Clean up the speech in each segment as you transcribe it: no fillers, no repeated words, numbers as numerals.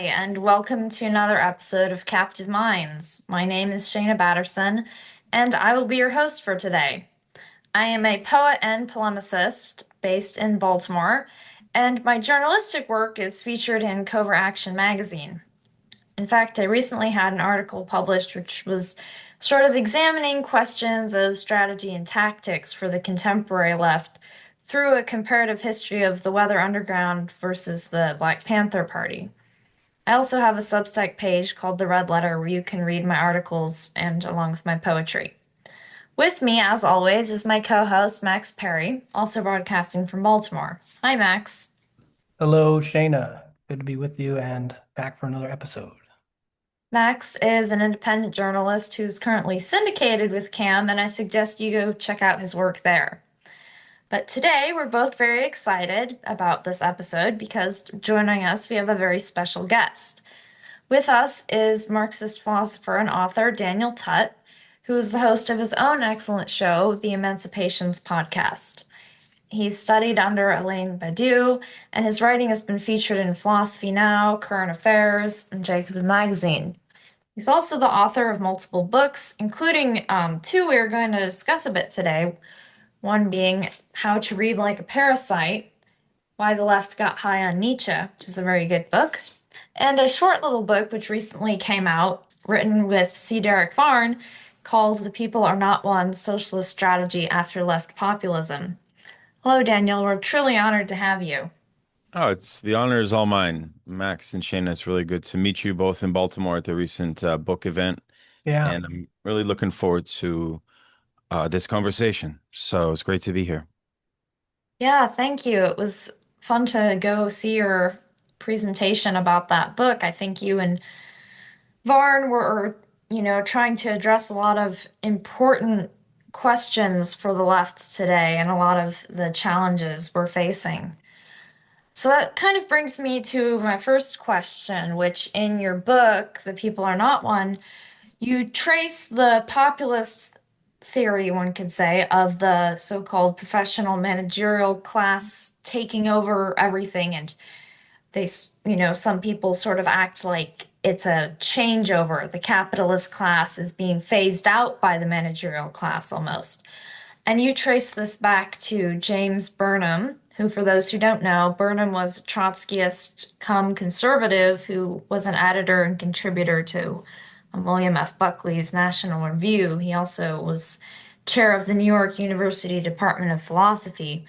and welcome to another episode of Captive Minds. My name is Shaenah Batterson, and I will be your host for today. I am a poet and polemicist based in Baltimore, and my journalistic work is featured in Covert Action magazine. In fact, I recently had an article published which was sort of examining questions of strategy and tactics for the contemporary left through a comparative history of the Weather Underground versus the Black Panther Party. I also have a Substack page called The Red Letter where you can read my articles and along with my poetry. With me, as always, is my co-host Max Parry, also broadcasting from Baltimore. Hi, Max. Hello, Shaenah. Good to be with you and back for another episode. Max is an independent journalist who's currently syndicated with CAM, and I suggest you go check out his work there. But today, we're both very excited about this episode because joining us, we have a very special guest. With us is Marxist philosopher and author Daniel Tutt, who is the host of his own excellent show, the Emancipations Podcast. He's studied under Alain Badiou, and his writing has been featured in Philosophy Now, Current Affairs, and Jacob Magazine. He's also the author of multiple books, including two we are going to discuss a bit today. One being How to Read Like a Parasite, Why the Left Got High on Nietzsche, which is a very good book, and a short little book which recently came out, written with C. Derick Varn, called The People Are Not One: Socialist Strategy After Left-Populism. Hello, Daniel. We're truly honored to have you. Oh, it's the honor is all mine, Max and Shane. It's really good to meet you both in Baltimore at the recent book event, Yeah, and I'm really looking forward to this conversation. So it's great to be here. Yeah, thank you. It was fun to go see your presentation about that book. I think you and Varn were, trying to address a lot of important questions for the left today and a lot of the challenges we're facing. So that kind of brings me to my first question, which in your book, The People Are Not One, you trace the populist theory, one could say, of the so-called professional managerial class taking over everything. And some people sort of act like it's a changeover. The capitalist class is being phased out by the managerial class almost. And you trace this back to James Burnham, who, for those who don't know, Burnham was a Trotskyist come conservative who was an editor and contributor to William F. Buckley's National Review. He also was chair of the New York University Department of Philosophy.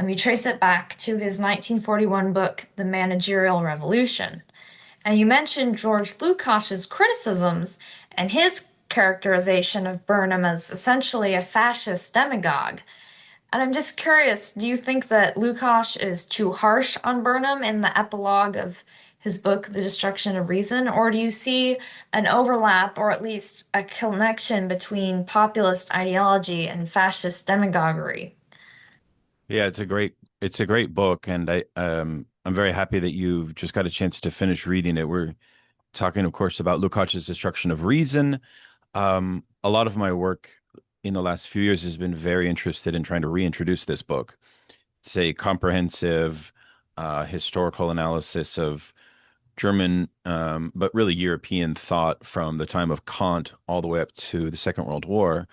You trace it back to his 1941 book, The Managerial Revolution. And you mentioned George Lukács's criticisms and his characterization of Burnham as essentially a fascist demagogue. And I'm just curious, do you think that Lukács is too harsh on Burnham in the epilogue of his book, The Destruction of Reason, or do you see an overlap or at least a connection between populist ideology and fascist demagoguery? Yeah, it's a great book, and I'm very happy that you've just got a chance to finish reading it. We're talking, of course, about Lukács's Destruction of Reason. A lot of my work in the last few years has been very interested in trying to reintroduce this book. It's a comprehensive historical analysis of German, but really European thought from the time of Kant all the way up to the Second World War.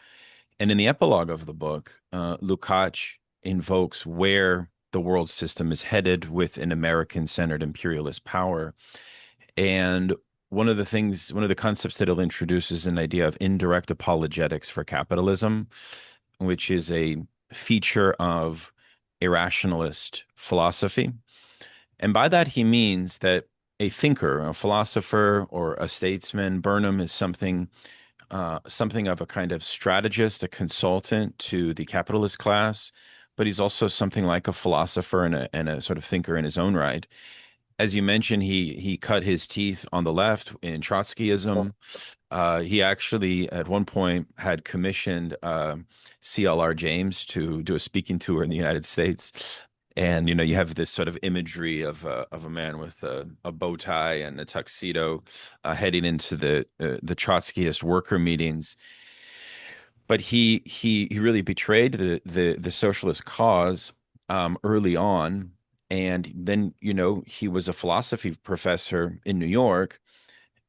And in the epilogue of the book, Lukács invokes where the world system is headed with an American-centered imperialist power. And one of the concepts that he'll introduce is an idea of indirect apologetics for capitalism, which is a feature of irrationalist philosophy. And by that, he means that a thinker, a philosopher, or a statesman, Burnham is something of a kind of strategist, a consultant to the capitalist class, but he's also something like a philosopher and a sort of thinker in his own right. As you mentioned, he cut his teeth on the left in Trotskyism. He actually, at one point, had commissioned CLR James to do a speaking tour in the United States. And you have this sort of imagery of a man with a bow tie and a tuxedo heading into the Trotskyist worker meetings. But he really betrayed the socialist cause early on, And then, he was a philosophy professor in New York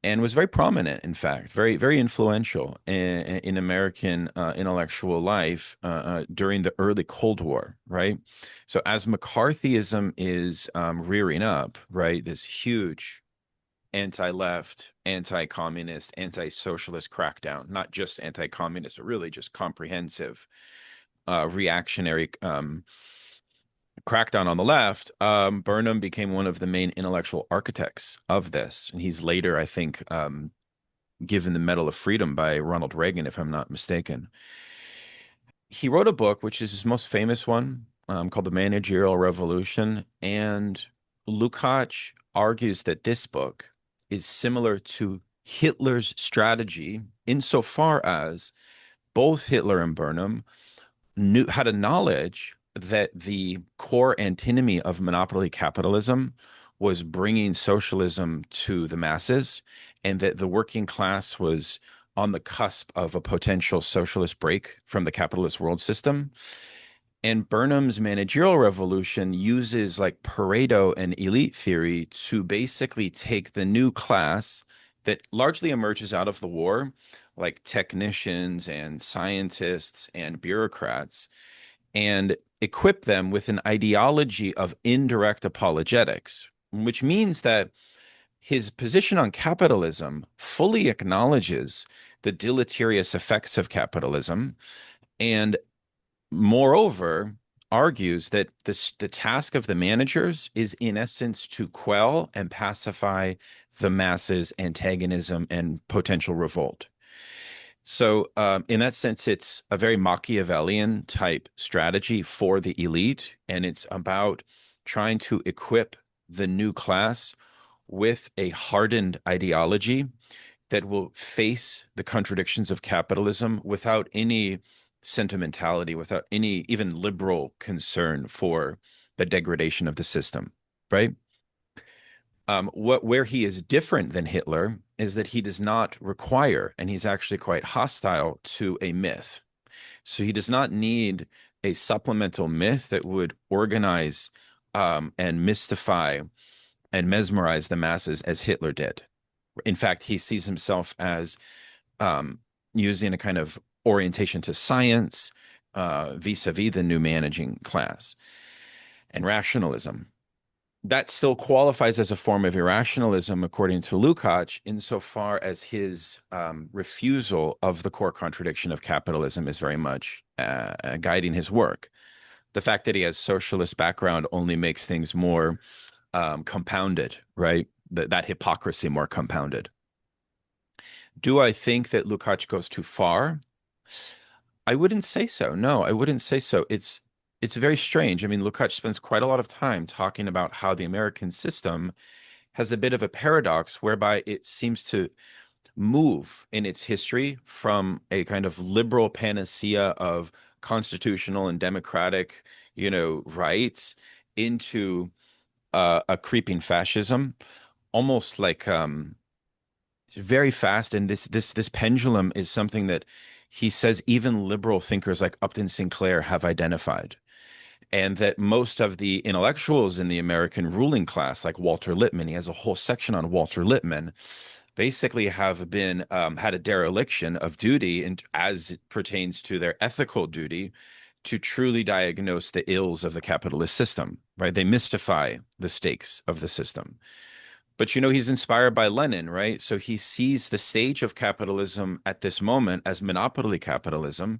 and was very prominent, in fact, very, very influential in American intellectual life during the early Cold War, right? So as McCarthyism is rearing up, right, this huge anti-left, anti-communist, anti-socialist crackdown, not just anti-communist, but really just comprehensive reactionary crackdown on the left, Burnham became one of the main intellectual architects of this. And he's later, I think, given the Medal of Freedom by Ronald Reagan, if I'm not mistaken. He wrote a book, which is his most famous one, called The Managerial Revolution. And Lukács argues that this book is similar to Hitler's strategy insofar as both Hitler and Burnham had a knowledge that the core antinomy of monopoly capitalism was bringing socialism to the masses, and that the working class was on the cusp of a potential socialist break from the capitalist world system. And Burnham's managerial revolution uses like Pareto and elite theory to basically take the new class that largely emerges out of the war, like technicians and scientists and bureaucrats, and equip them with an ideology of indirect apologetics, which means that his position on capitalism fully acknowledges the deleterious effects of capitalism and, moreover, argues that the task of the managers is, in essence, to quell and pacify the masses' antagonism and potential revolt. So, in that sense, it's a very Machiavellian type strategy for the elite, and it's about trying to equip the new class with a hardened ideology that will face the contradictions of capitalism without any sentimentality, without any even liberal concern for the degradation of the system, right? Where he is different than Hitler is that he does not require, and he's actually quite hostile to a myth. So he does not need a supplemental myth that would organize and mystify and mesmerize the masses as Hitler did. In fact, he sees himself as using a kind of orientation to science vis-a-vis the new managing class and rationalism. That still qualifies as a form of irrationalism, according to Lukács, insofar as his refusal of the core contradiction of capitalism is very much guiding his work. The fact that he has socialist background only makes things more compounded, right? That hypocrisy more compounded. Do I think that Lukács goes too far? I wouldn't say so. No, I wouldn't say so. It's very strange. I mean, Lukács spends quite a lot of time talking about how the American system has a bit of a paradox whereby it seems to move in its history from a kind of liberal panacea of constitutional and democratic, rights into a creeping fascism, almost like very fast. And this pendulum is something that he says even liberal thinkers like Upton Sinclair have identified, and that most of the intellectuals in the American ruling class, like Walter Lippmann, he has a whole section on Walter Lippmann, basically have been had a dereliction of duty, and as it pertains to their ethical duty, to truly diagnose the ills of the capitalist system. Right? They mystify the stakes of the system. But he's inspired by Lenin, right? So he sees the stage of capitalism at this moment as monopoly capitalism.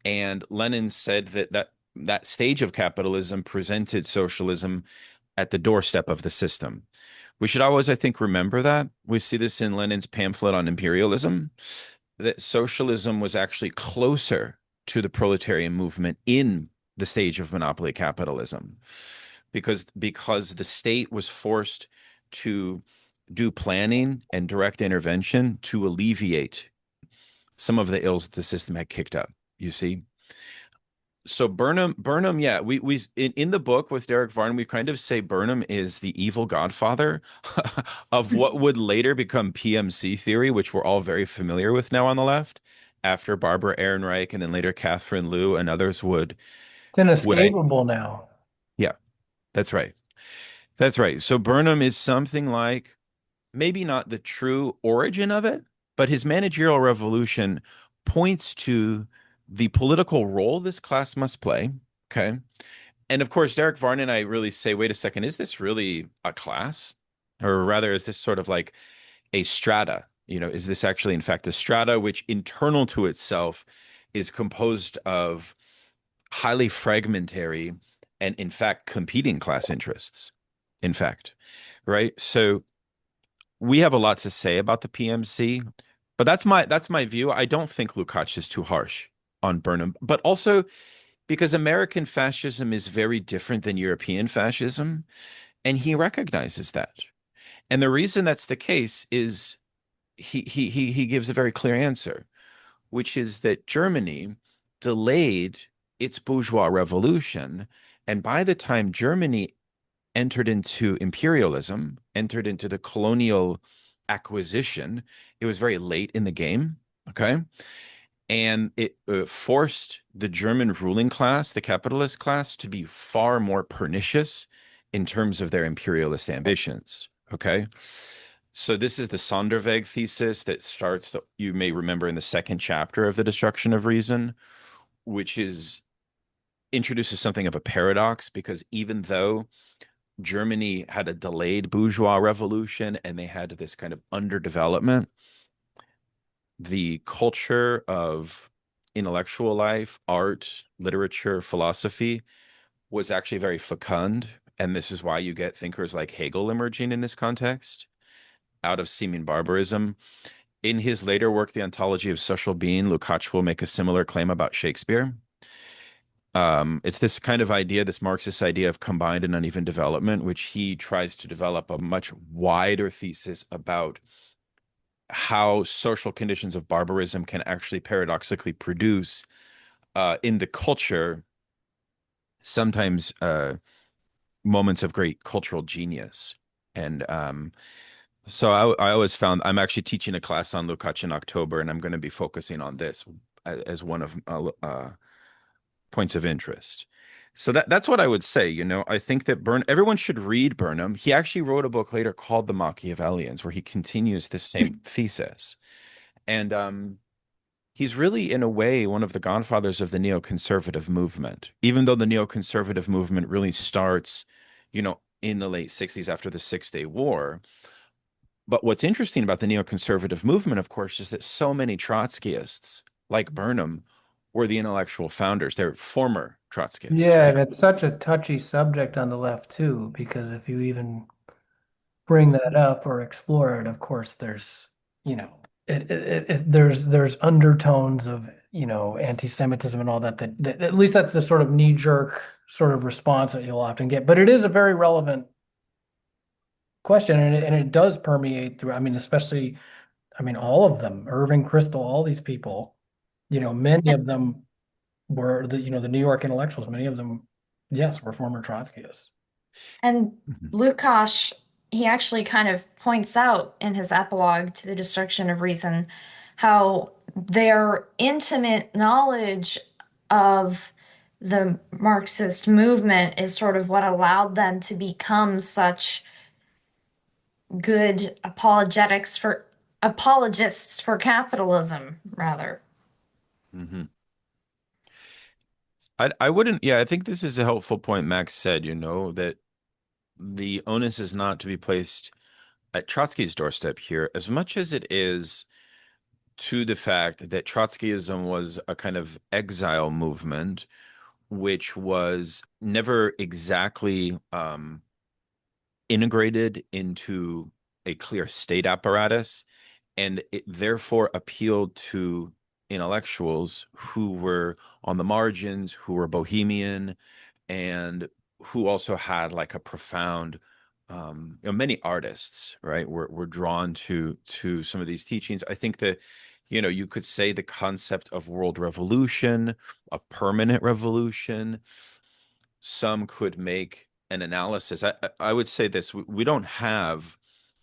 And Lenin said that stage of capitalism presented socialism at the doorstep of the system. We should always, I think, remember that. We see this in Lenin's pamphlet on imperialism, that socialism was actually closer to the proletarian movement in the stage of monopoly capitalism, because the state was forced to do planning and direct intervention to alleviate some of the ills that the system had kicked up. You see? So Burnham, yeah, we in the book with Derick Varn, we kind of say Burnham is the evil godfather of what would later become PMC theory, which we're all very familiar with now on the left, after Barbara Ehrenreich and then later Catherine Liu and others would It's would I inescapable now. yeah, that's right. That's right. So Burnham is something like maybe not the true origin of it, but his managerial revolution points to the political role this class must play. Okay. And of course, Derick Varn and I really say, wait a second, is this really a class? Or rather, is this sort of like a strata? Is this actually, in fact, a strata which internal to itself is composed of highly fragmentary and, in fact, competing class interests? In fact, right? So we have a lot to say about the PMC, but that's my view. I don't think Lukács is too harsh on Burnham, but also because American fascism is very different than European fascism, and he recognizes that. And the reason that's the case is he gives a very clear answer, which is that Germany delayed its bourgeois revolution, and by the time Germany entered into imperialism, entered into the colonial acquisition, it was very late in the game. Okay. And it forced the German ruling class, the capitalist class, to be far more pernicious in terms of their imperialist ambitions. Okay. So this is the Sonderweg thesis that starts, you may remember, in the second chapter of The Destruction of Reason, which is introduces something of a paradox because even though Germany had a delayed bourgeois revolution and they had this kind of underdevelopment, the culture of intellectual life, art, literature, philosophy was actually very fecund. And this is why you get thinkers like Hegel emerging in this context out of seeming barbarism. In his later work, The Ontology of Social Being, Lukács will make a similar claim about Shakespeare. It's this kind of idea, this Marxist idea of combined and uneven development, which he tries to develop a much wider thesis about how social conditions of barbarism can actually paradoxically produce in the culture sometimes moments of great cultural genius. And so I always found I'm actually teaching a class on Lukács in October, and I'm going to be focusing on this as one of points of interest. So that's what I would say. I think that everyone should read Burnham. He actually wrote a book later called The Machiavellians, where he continues this same thesis. And he's really, in a way, one of the godfathers of the neoconservative movement, even though the neoconservative movement really starts, in the late 60s after the Six-Day War. But what's interesting about the neoconservative movement, of course, is that so many Trotskyists, like Burnham, were the intellectual founders. They're former Trotskyists, Yeah, right? and it's such a touchy subject on the left too, because if you even bring that up or explore it, of course, there's, you know, there's undertones of, anti-Semitism and all that at least that's the sort of knee-jerk sort of response that you'll often get. But it is a very relevant question, and it does permeate through. I mean, especially, I mean, all of them, Irving Kristol, all these people, many of them were the New York intellectuals. Many of them, yes, were former Trotskyists. And Mhm. Lukács, he actually kind of points out in his epilogue to The Destruction of Reason how their intimate knowledge of the Marxist movement is sort of what allowed them to become such good apologists for capitalism, rather. Mhm. I wouldn't, yeah, I think this is a helpful point Max said, that the onus is not to be placed at Trotsky's doorstep here as much as it is to the fact that Trotskyism was a kind of exile movement, which was never exactly integrated into a clear state apparatus, and it therefore appealed to intellectuals who were on the margins, who were bohemian, and who also had like a profound many artists, right, were drawn to some of these teachings. I think that you could say the concept of world revolution, of permanent revolution, some could make an analysis. I would say this: we don't have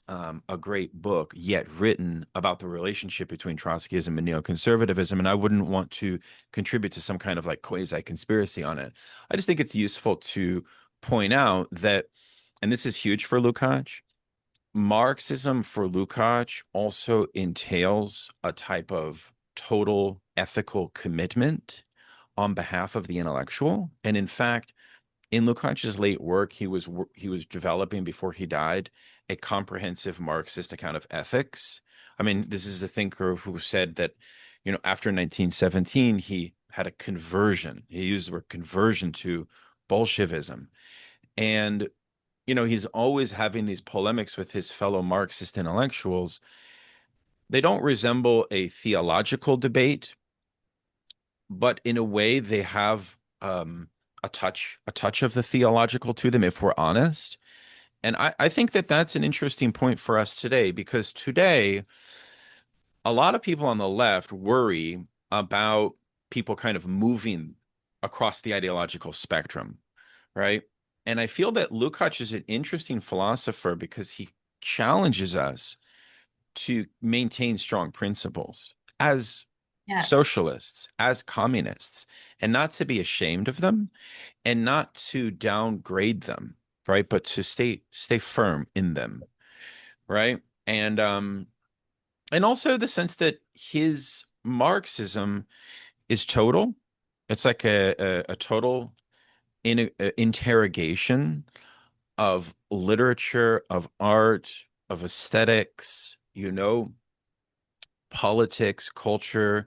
a great book yet written about the relationship between Trotskyism and neoconservatism, and I wouldn't want to contribute to some kind of like quasi conspiracy on it. I just think it's useful to point out that and this is huge for Lukács, Marxism for Lukács also entails a type of total ethical commitment on behalf of the intellectual. And in fact, in Lukács's late work, he was developing before he died a comprehensive Marxist account of ethics. I mean, this is a thinker who said that, after 1917, he had a conversion. He used the word conversion to Bolshevism. And, he's always having these polemics with his fellow Marxist intellectuals. They don't resemble a theological debate, but in a way they have a touch of the theological to them, if we're honest. And I think that that's an interesting point for us today, because today a lot of people on the left worry about people kind of moving across the ideological spectrum, right? And I feel that Lukács is an interesting philosopher because he challenges us to maintain strong principles as Yes. socialists, as communists, and not to be ashamed of them and not to downgrade them, right? But to stay firm in them, right? And also the sense that his Marxism is total. It's like a total interrogation of literature, of art, of aesthetics, politics, culture.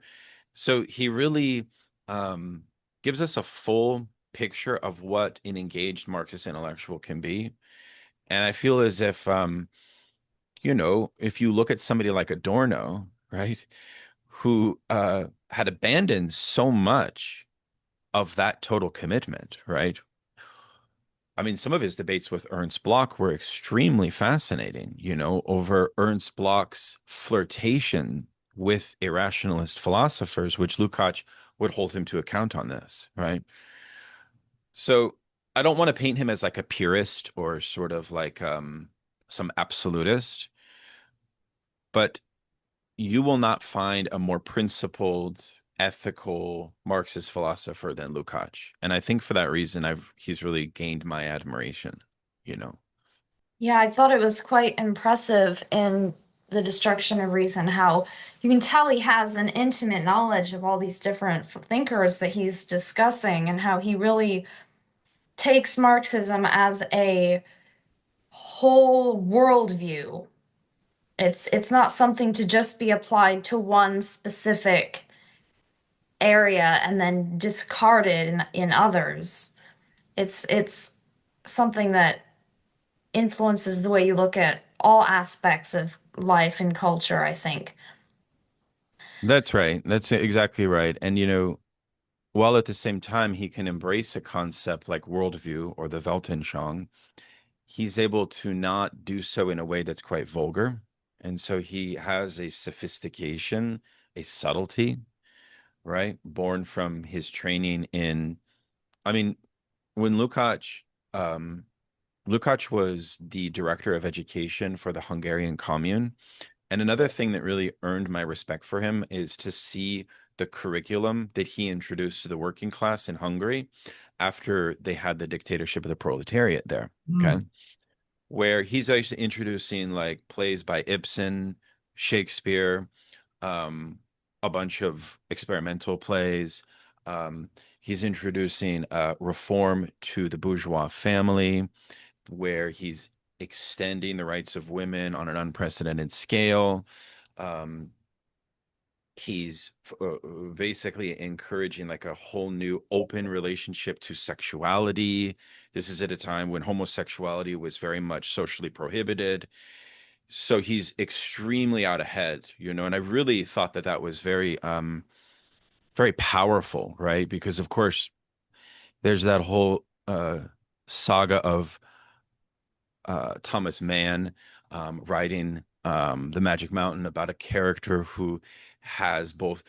So he really um, gives us a full picture of what an engaged Marxist intellectual can be. And I feel as if you look at somebody like Adorno, right, who had abandoned so much of that total commitment, right? I mean, some of his debates with Ernst Bloch were extremely fascinating, over Ernst Bloch's flirtation with irrationalist philosophers, which Lukács would hold him to account on this, right? So I don't want to paint him as like a purist or sort of like some absolutist, but you will not find a more principled, ethical Marxist philosopher than Lukács. And I think for that reason, he's really gained my admiration, you know. Yeah, I thought it was quite impressive in The Destruction of Reason how you can tell he has an intimate knowledge of all these different thinkers that he's discussing and how he really takes Marxism as a whole worldview. It's not something to just be applied to one specific area and then discarded in others. It's something that influences the way you look at all aspects of life and culture, I think. That's right. That's exactly right. And, while at the same time he can embrace a concept like worldview or the Weltanschauung, he's able to not do so in a way that's quite vulgar. And so he has a sophistication, a subtlety, right? Born from his training I mean, when Lukács was the director of education for the Hungarian Commune. And another thing that really earned my respect for him is to see the curriculum that he introduced to the working class in Hungary after they had the dictatorship of the proletariat there. Okay. Mm. Where he's actually introducing like plays by Ibsen, Shakespeare, um, a bunch of experimental plays. Um, he's introducing reform to the bourgeois family, where he's extending the rights of women on an unprecedented scale. Um, he's basically encouraging like a whole new open relationship to sexuality. This is at a time when homosexuality was very much socially prohibited. So he's extremely out ahead, and I really thought that that was very powerful, right? Because of course there's that whole saga of Thomas Mann writing The Magic Mountain about a character who has both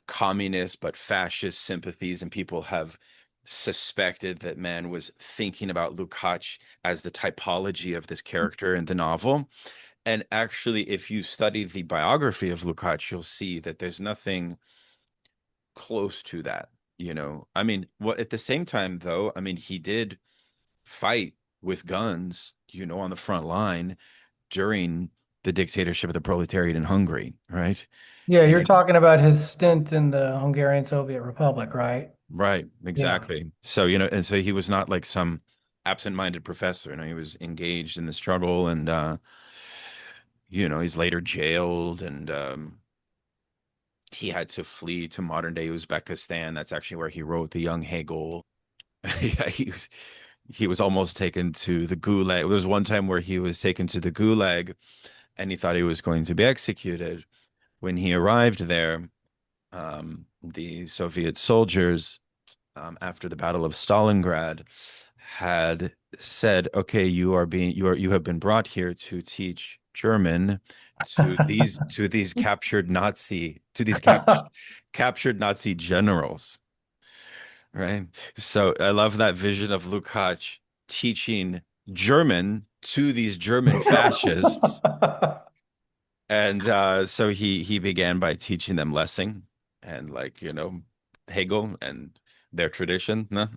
communist but fascist sympathies, and people have suspected that Mann was thinking about Lukács as the typology of this character in the novel. And actually, if you study the biography of Lukács, you'll see that there's nothing close to that. I mean, what at the same time, though, I mean, he did fight with guns, on the front line during the dictatorship of the proletariat in Hungary, right? Yeah, you're And talking about his stint in the Hungarian Soviet Republic, right? right, Yeah. exactly. So, and so he was not like some absent-minded professor, he was engaged in the struggle and he's later jailed and he had to flee to modern day Uzbekistan. That's actually where he wrote The Young Hegel. Yeah, he was almost taken to the gulag. There was one time where he was taken to the gulag and he thought he was going to be executed. When he arrived there, the Soviet soldiers, after the Battle of Stalingrad, had said, "Okay, you have been brought here to teach German to these captured Nazi generals." Right. So I love that vision of Lukács teaching German to these German fascists. And so he began by teaching them Lessing and Hegel and their tradition. No?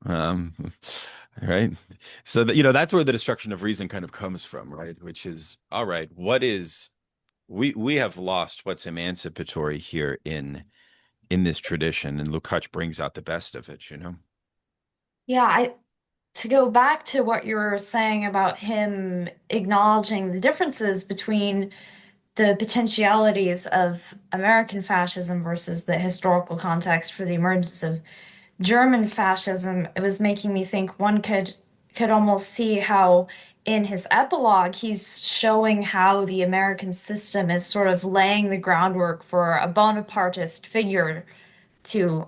Um, right. So that that's where the destruction of reason kind of comes from, right? Which is all right, we have lost what's emancipatory here in this tradition, and Lukács brings out the best of it. Yeah, to go back to what you were saying about him acknowledging the differences between the potentialities of American fascism versus the historical context for the emergence of German fascism, it was making me think one could almost see how in his epilogue he's showing how the American system is sort of laying the groundwork for a Bonapartist figure to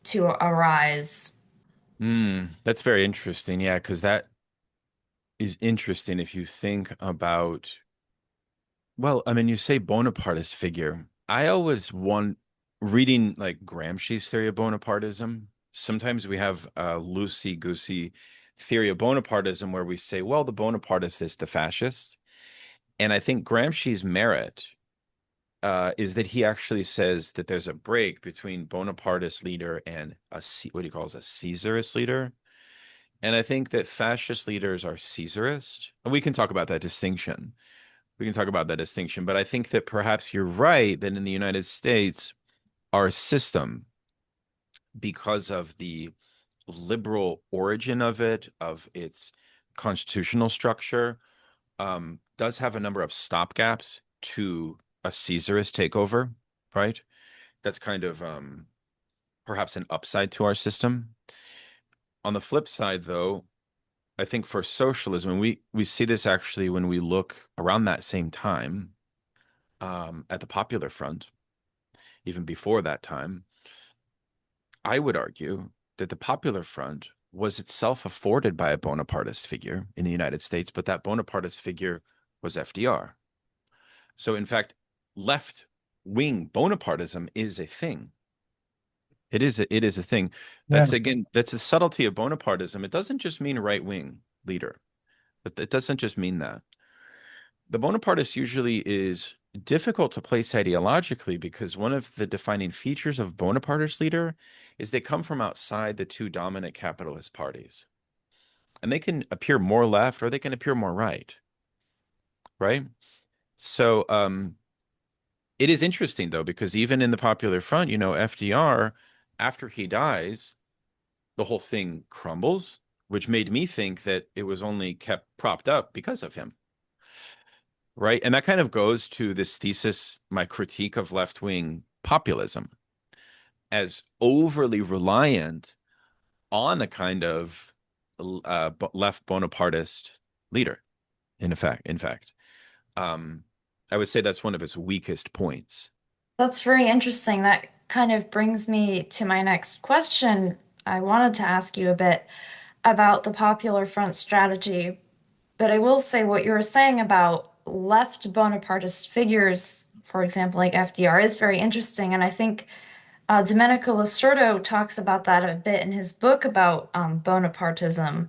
to arise. That's very interesting. Yeah, because that is interesting if you think about, well, I mean, you say Bonapartist figure. I always want reading like Gramsci's theory of Bonapartism. Sometimes we have a loosey-goosey theory of Bonapartism where we say, well, the Bonapartist is the fascist. And I think Gramsci's merit is that he actually says that there's a break between Bonapartist leader and what he calls a Caesarist leader. And I think that fascist leaders are Caesarist. And we can talk about that distinction. But I think that perhaps you're right that in the United States, our system, because of the liberal origin of it, of its constitutional structure, does have a number of stopgaps to a Caesarist takeover, right? That's kind of perhaps an upside to our system. On the flip side, though, I think for socialism, and we see this actually when we look around that same time at the Popular Front, even before that time, I would argue that the Popular Front was itself afforded by a Bonapartist figure in the United States, but that Bonapartist figure was FDR. So, in fact, left wing Bonapartism is a thing. It is a thing. Yeah. That's the subtlety of Bonapartism. It doesn't just mean right wing leader, but it doesn't just mean that. The Bonapartist usually is difficult to place ideologically because one of the defining features of Bonapartist leader is they come from outside the two dominant capitalist parties. And they can appear more left or they can appear more right, right? So it is interesting though, because even in the Popular Front, FDR, after he dies, the whole thing crumbles, which made me think that it was only kept propped up because of him. Right. And that kind of goes to this thesis, my critique of left wing populism as overly reliant on a kind of left Bonapartist leader. In fact, um, I would say that's one of its weakest points. That's very interesting. That kind of brings me to my next question. I wanted to ask you a bit about the Popular Front strategy, but I will say what you were saying about left Bonapartist figures, for example, like FDR, is very interesting. And I think Domenico Lacerdo talks about that a bit in his book about Bonapartism,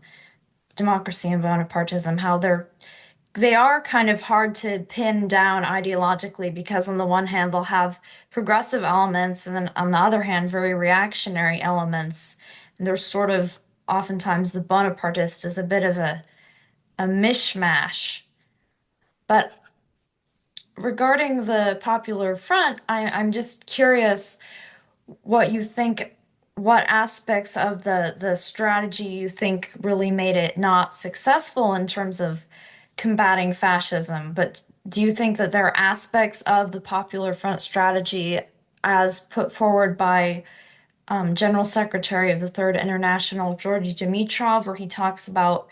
democracy and Bonapartism, how they are kind of hard to pin down ideologically because on the one hand they'll have progressive elements and then on the other hand very reactionary elements. And there's sort of oftentimes the Bonapartist is a bit of a mishmash. But regarding the Popular Front, I'm just curious what you think, what aspects of the strategy you think really made it not successful in terms of combating fascism. But do you think that there are aspects of the Popular Front strategy as put forward by General Secretary of the Third International, Georgy Dimitrov, where he talks about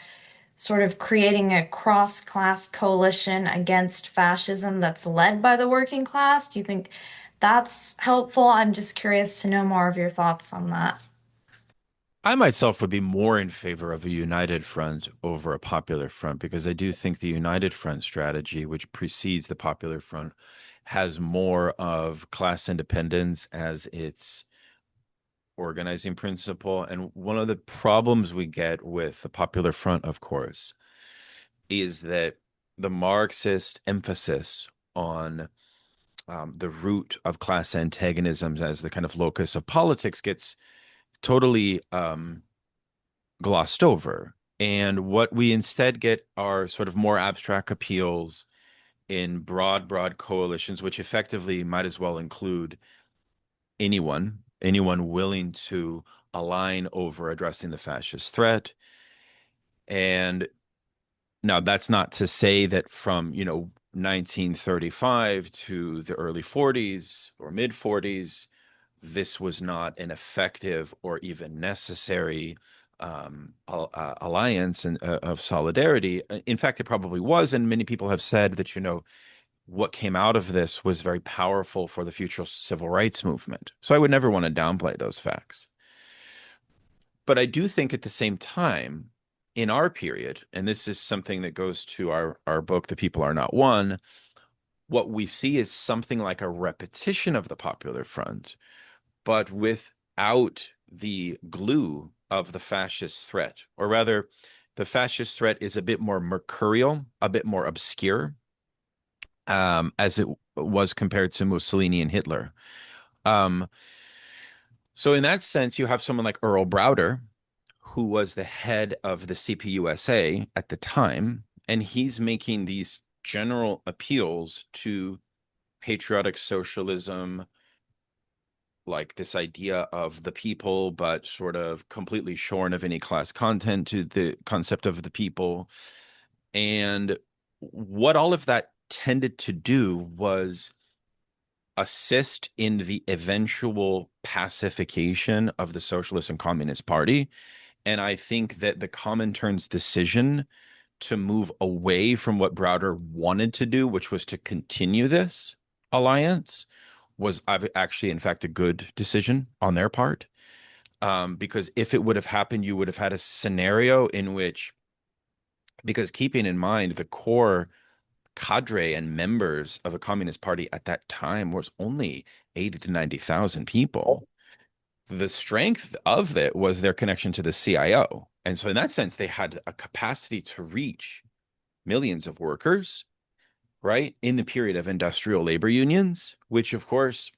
sort of creating a cross-class coalition against fascism that's led by the working class? Do you think that's helpful? I'm just curious to know more of your thoughts on that. I myself would be more in favor of a united front over a popular front because I do think the united front strategy, which precedes the popular front, has more of class independence as its organizing principle. And one of the problems we get with the popular front, of course, is that the Marxist emphasis on the root of class antagonisms as the kind of locus of politics gets totally glossed over. And what we instead get are sort of more abstract appeals in broad coalitions, which effectively might as well include anyone willing to align over addressing the fascist threat. And now that's not to say that from, 1935 to the early 40s or mid 40s, this was not an effective or even necessary alliance and of solidarity. In fact, it probably was, and many people have said that what came out of this was very powerful for the future civil rights movement. So I would never want to downplay those facts. But I do think at the same time, in our period, and this is something that goes to our book, The People Are Not One, what we see is something like a repetition of the Popular Front, but without the glue of the fascist threat. Or rather, the fascist threat is a bit more mercurial, a bit more obscure, as it was compared to Mussolini and Hitler. Um, so in that sense, you have someone like Earl Browder, who was the head of the CPUSA at the time, and he's making these general appeals to patriotic socialism, like this idea of the people, but sort of completely shorn of any class content to the concept of the people. And what all of that tended to do was assist in the eventual pacification of the Socialist and Communist Party. And I think that the Comintern's decision to move away from what Browder wanted to do, which was to continue this alliance, was actually, in fact, a good decision on their part. Because if it would have happened, you would have had a scenario in which, because keeping in mind the core cadre and members of the Communist Party at that time was only 80 to 90,000 people. The strength of it was their connection to the CIO. And so in that sense, they had a capacity to reach millions of workers, right, in the period of industrial labor unions, which of course,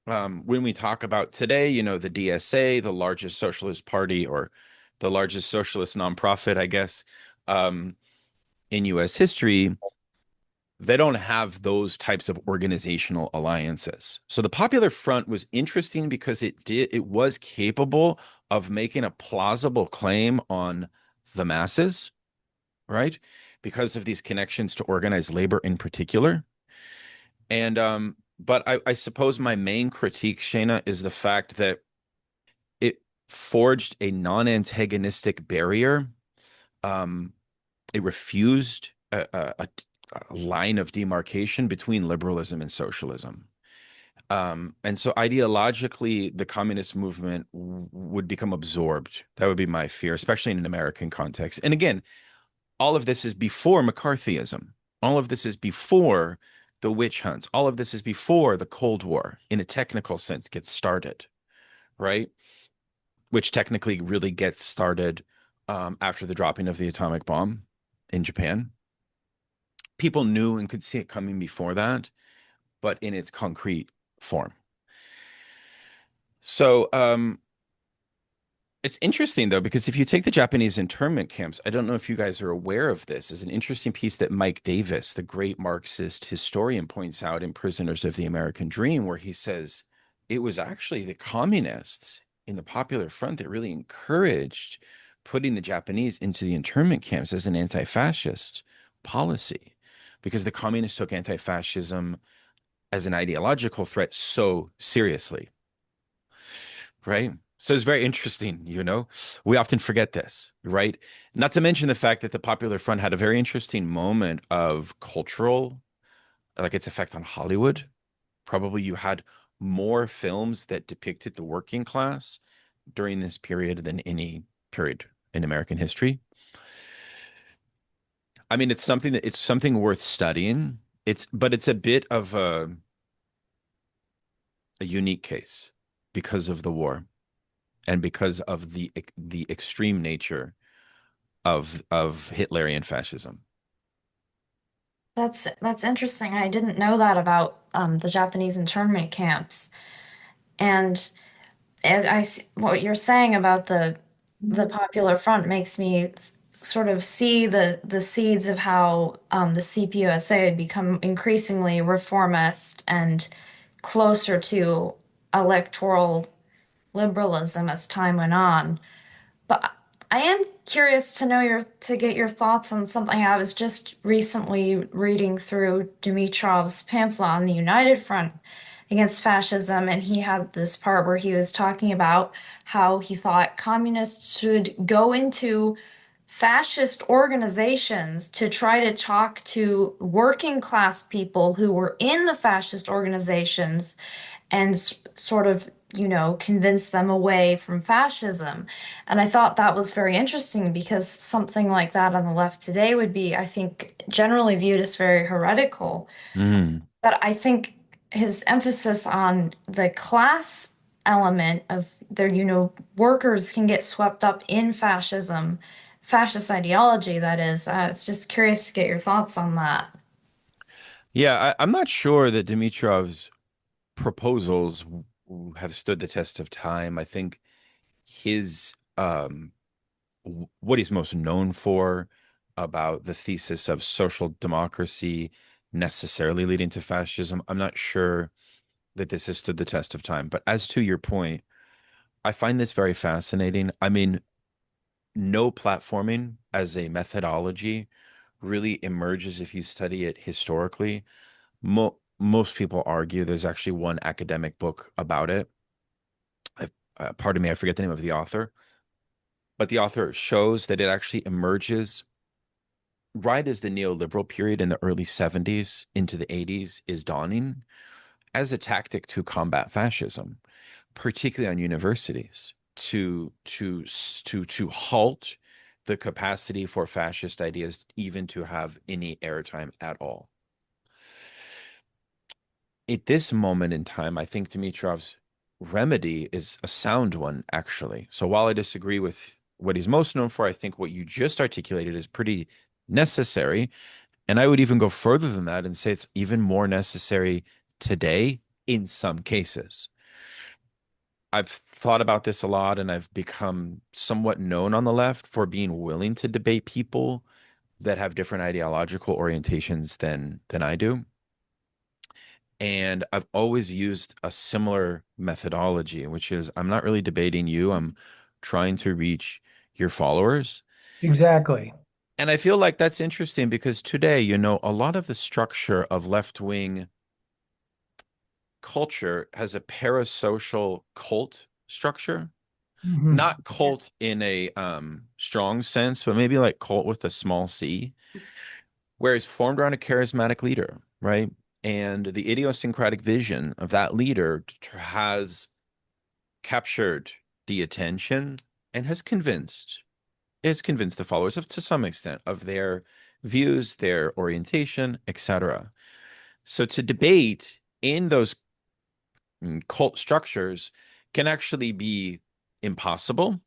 when we talk about today, the DSA, the largest socialist party or the largest socialist nonprofit, I guess, in US history, they don't have those types of organizational alliances. So the Popular Front was interesting because it was capable of making a plausible claim on the masses, right? Because of these connections to organized labor in particular. And but I suppose my main critique, Shaenah, is the fact that it forged a non-antagonistic barrier. Um, it refused a line of demarcation between liberalism and socialism. And so ideologically, the communist movement would become absorbed. That would be my fear, especially in an American context. And again, all of this is before McCarthyism. All of this is before the witch hunts. All of this is before the Cold War, in a technical sense, gets started, right? Which technically really gets started after the dropping of the atomic bomb in Japan. People knew and could see it coming before that, but in its concrete form. So, It's interesting though, because if you take the Japanese internment camps, I don't know if you guys are aware of this, is an interesting piece that Mike Davis, the great Marxist historian, points out in Prisoners of the American Dream, where he says it was actually the communists in the Popular Front that really encouraged putting the Japanese into the internment camps as an anti-fascist policy, because the communists took anti-fascism as an ideological threat so seriously, right? So it's very interesting, you know. We often forget this, right? Not to mention the fact that the Popular Front had a very interesting moment of cultural, like its effect on Hollywood. Probably you had more films that depicted the working class during this period than any period in American history. I mean, it's something worth studying. But it's a bit of a unique case because of the war and because of the extreme nature of Hitlerian fascism. That's interesting. I didn't know that about the Japanese internment camps. And what you're saying about the Popular Front makes me sort of see the seeds of how the CPUSA had become increasingly reformist and closer to electoral liberalism as time went on. But I am curious to know to get your thoughts on something. I was just recently reading through Dimitrov's pamphlet on the United Front against fascism, and he had this part where he was talking about how he thought communists should go into fascist organizations to try to talk to working class people who were in the fascist organizations and sort of, convince them away from fascism. And I thought that was very interesting because something like that on the left today would be, I think, generally viewed as very heretical. Mm. But I think his emphasis on the class element of their, workers can get swept up in fascism, fascist ideology, that is. It's just curious to get your thoughts on that. Yeah, I'm not sure that Dimitrov's proposals have stood the test of time. I think his what he's most known for about the thesis of social democracy necessarily leading to fascism, I'm not sure that this has stood the test of time. But as to your point, I find this very fascinating. I mean, no platforming as a methodology really emerges if you study it historically. Most people argue there's actually one academic book about it. Pardon me, I forget the name of the author, but the author shows that it actually emerges right as the neoliberal period in the early 70s into the 80s is dawning as a tactic to combat fascism, particularly on universities, to halt the capacity for fascist ideas even to have any airtime at all. At this moment in time, I think Dimitrov's remedy is a sound one, actually. So while I disagree with what he's most known for, I think what you just articulated is pretty necessary. And I would even go further than that and say it's even more necessary today in some cases. I've thought about this a lot and I've become somewhat known on the left for being willing to debate people that have different ideological orientations than I do. And I've always used a similar methodology, which is I'm not really debating you. I'm trying to reach your followers. Exactly. And I feel like that's interesting because today, a lot of the structure of left-wing culture has a parasocial cult structure. Hmm. Not cult in a strong sense, but maybe like cult with a small c, where it's formed around a charismatic leader, right? And the idiosyncratic vision of that leader has captured the attention and has convinced the followers of to some extent of their views, their orientation, etc. So to debate in those cult structures can actually be impossible.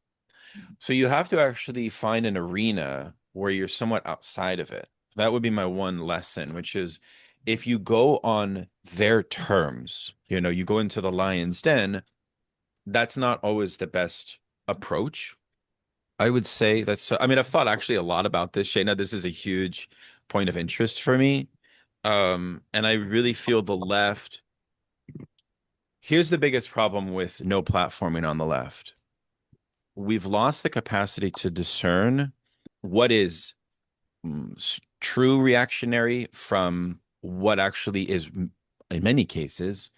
So you have to actually find an arena where you're somewhat outside of it. That would be my one lesson, which is if you go on their terms, you go into the lion's den, that's not always the best approach. I would say that's, I mean, I've thought actually a lot about this, Shaenah. This is a huge point of interest for me. And I really feel the left. Here's the biggest problem with no platforming on the left. We've lost the capacity to discern what is true reactionary from what actually is, in many cases,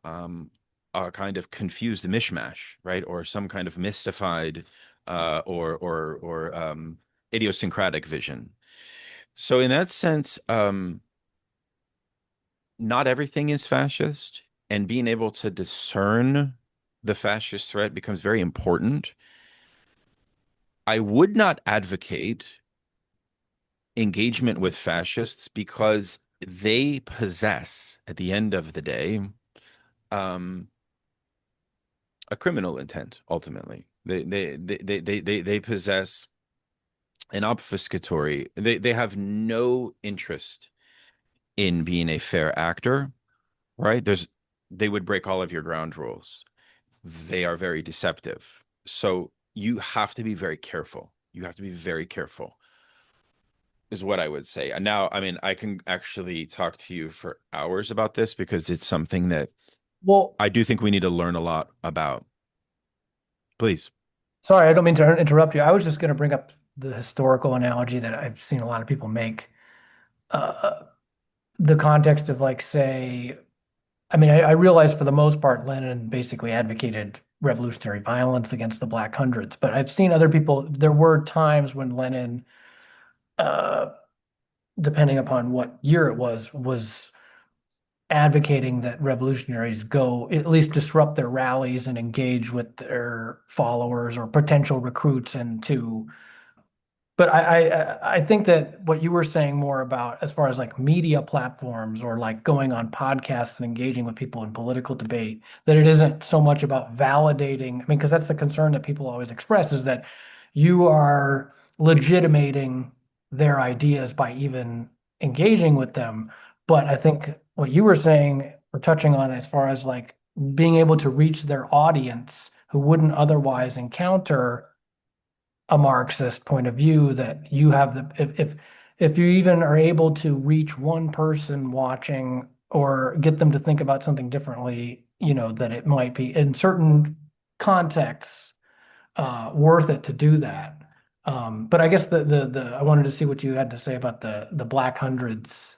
a kind of confused mishmash, right? Or some kind of mystified or idiosyncratic vision. So in that sense, not everything is fascist, and being able to discern the fascist threat becomes very important. I would not advocate engagement with fascists because they possess, at the end of the day, um, a criminal intent. Ultimately, they possess an obfuscatory. They have no interest in being a fair actor, right? They would break all of your ground rules. They are very deceptive. So you have to be very careful. You have to be very careful, is what I would say. And now, I mean, I can actually talk to you for hours about this because it's something that Well, I do think we need to learn a lot about. Please. sorry, I don't mean to interrupt you. I was just going to bring up the historical analogy that I've seen a lot of people make. Uh, the context of, like, say, I mean, I realize for the most part, Lenin basically advocated revolutionary violence against the Black Hundreds, but I've seen other people, there were times when Lenin, uh, depending upon what year it was advocating that revolutionaries go at least disrupt their rallies and engage with their followers or potential recruits and to but I think that what you were saying more about as far as like media platforms or like going on podcasts and engaging with people in political debate, that it isn't so much about validating. I mean, because that's the concern that people always express is that you are legitimating their ideas by even engaging with them. But I think what you were saying or touching on as far as like being able to reach their audience who wouldn't otherwise encounter a Marxist point of view, that you have the if you even are able to reach one person watching or get them to think about something differently, that it might be in certain contexts worth it to do that. But I guess the I wanted to see what you had to say about the Black Hundreds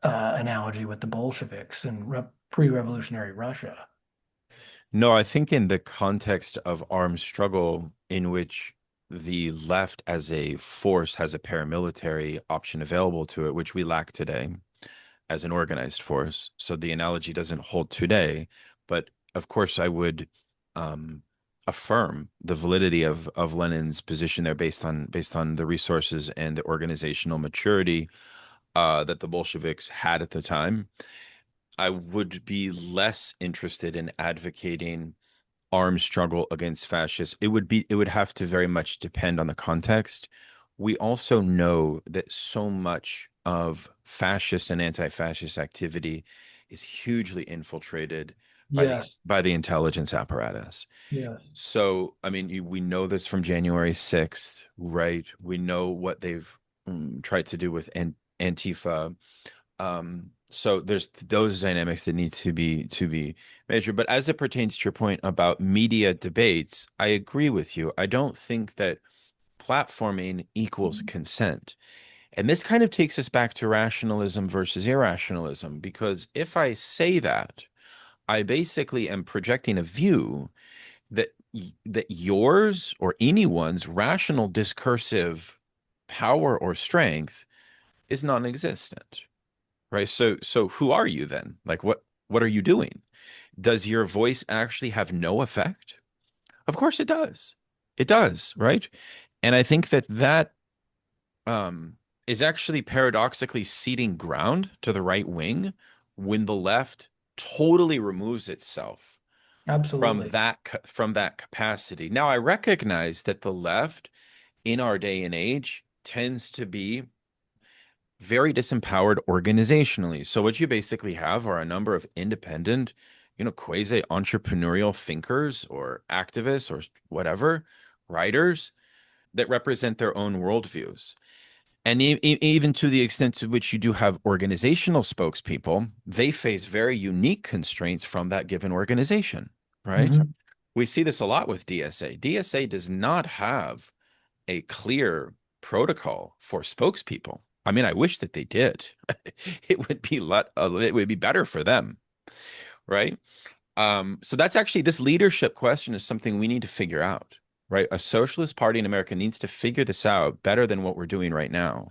analogy with the Bolsheviks and pre-revolutionary Russia. No, I think in the context of armed struggle in which the left as a force has a paramilitary option available to it, which we lack today as an organized force. So the analogy doesn't hold today, but of course I would um, affirm the validity of Lenin's position there based on the resources and the organizational maturity that the Bolsheviks had at the time. I would be less interested in advocating armed struggle against fascists. It would have to very much depend on the context. We also know that so much of fascist and anti-fascist activity is hugely infiltrated by the Yes, by the intelligence apparatus. yes. So, I mean, we know this from January 6th, right? We know what they've tried to do with Antifa. So there's those dynamics that need to be measured. But as it pertains to your point about media debates, I agree with you. I don't think that platforming equals consent. And this kind of takes us back to rationalism versus irrationalism, because if I say that, I basically am projecting a view that yours or anyone's rational discursive power or strength is non-existent. Right. So who are you then? Like what are you doing? Does your voice actually have no effect? Of course it does. It does, right? And I think that is actually paradoxically ceding ground to the right wing when the left totally removes itself Absolutely. from that capacity. Now I recognize that the left in our day and age tends to be very disempowered organizationally. So what you basically have are a number of independent, quasi entrepreneurial thinkers or activists or whatever, writers that represent their own worldviews. And even to the extent to which you do have organizational spokespeople, they face very unique constraints from that given organization, right? Mhm. We see this a lot with DSA. DSA does not have a clear protocol for spokespeople. I mean, I wish that they did. It would be better for them, right? So that's actually this leadership question is something we need to figure out, right? A socialist party in America needs to figure this out better than what we're doing right now.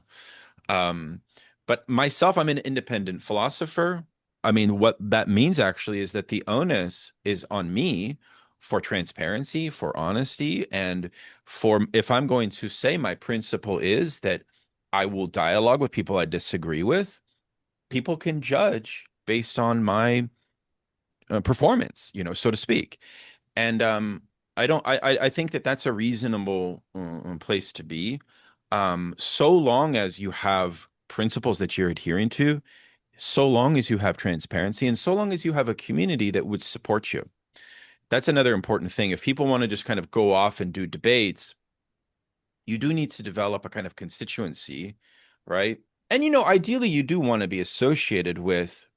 Um, but myself, I'm an independent philosopher. I mean, what that means actually is that the onus is on me for transparency, for honesty, and for if I'm going to say my principle is that I will dialogue with people I disagree with, people can judge based on my performance, so to speak. And I don't. I think that that's a reasonable place to be, so long as you have principles that you're adhering to, so long as you have transparency, and so long as you have a community that would support you. That's another important thing. If people want to just kind of go off and do debates, you do need to develop a kind of constituency, right? And ideally, you do want to be associated with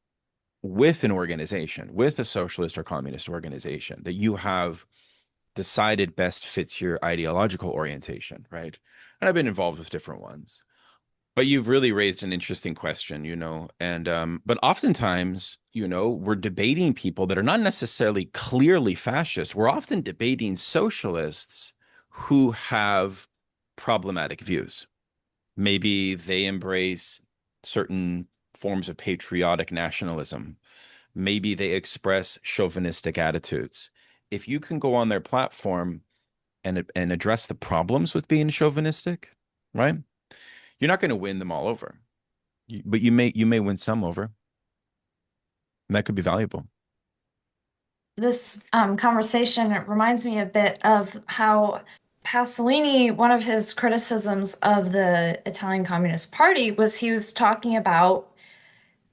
an organization, with a socialist or communist organization that you have decided best fits your ideological orientation, right? And I've been involved with different ones. But you've really raised an interesting question, and but oftentimes, we're debating people that are not necessarily clearly fascist. We're often debating socialists who have problematic views. Maybe they embrace certain forms of patriotic nationalism. Maybe they express chauvinistic attitudes. If you can go on their platform and address the problems with being chauvinistic, right? You're not going to win them all over, but you may win some over, and that could be valuable. This conversation it reminds me a bit of how Pasolini, one of his criticisms of the Italian Communist Party was he was talking about,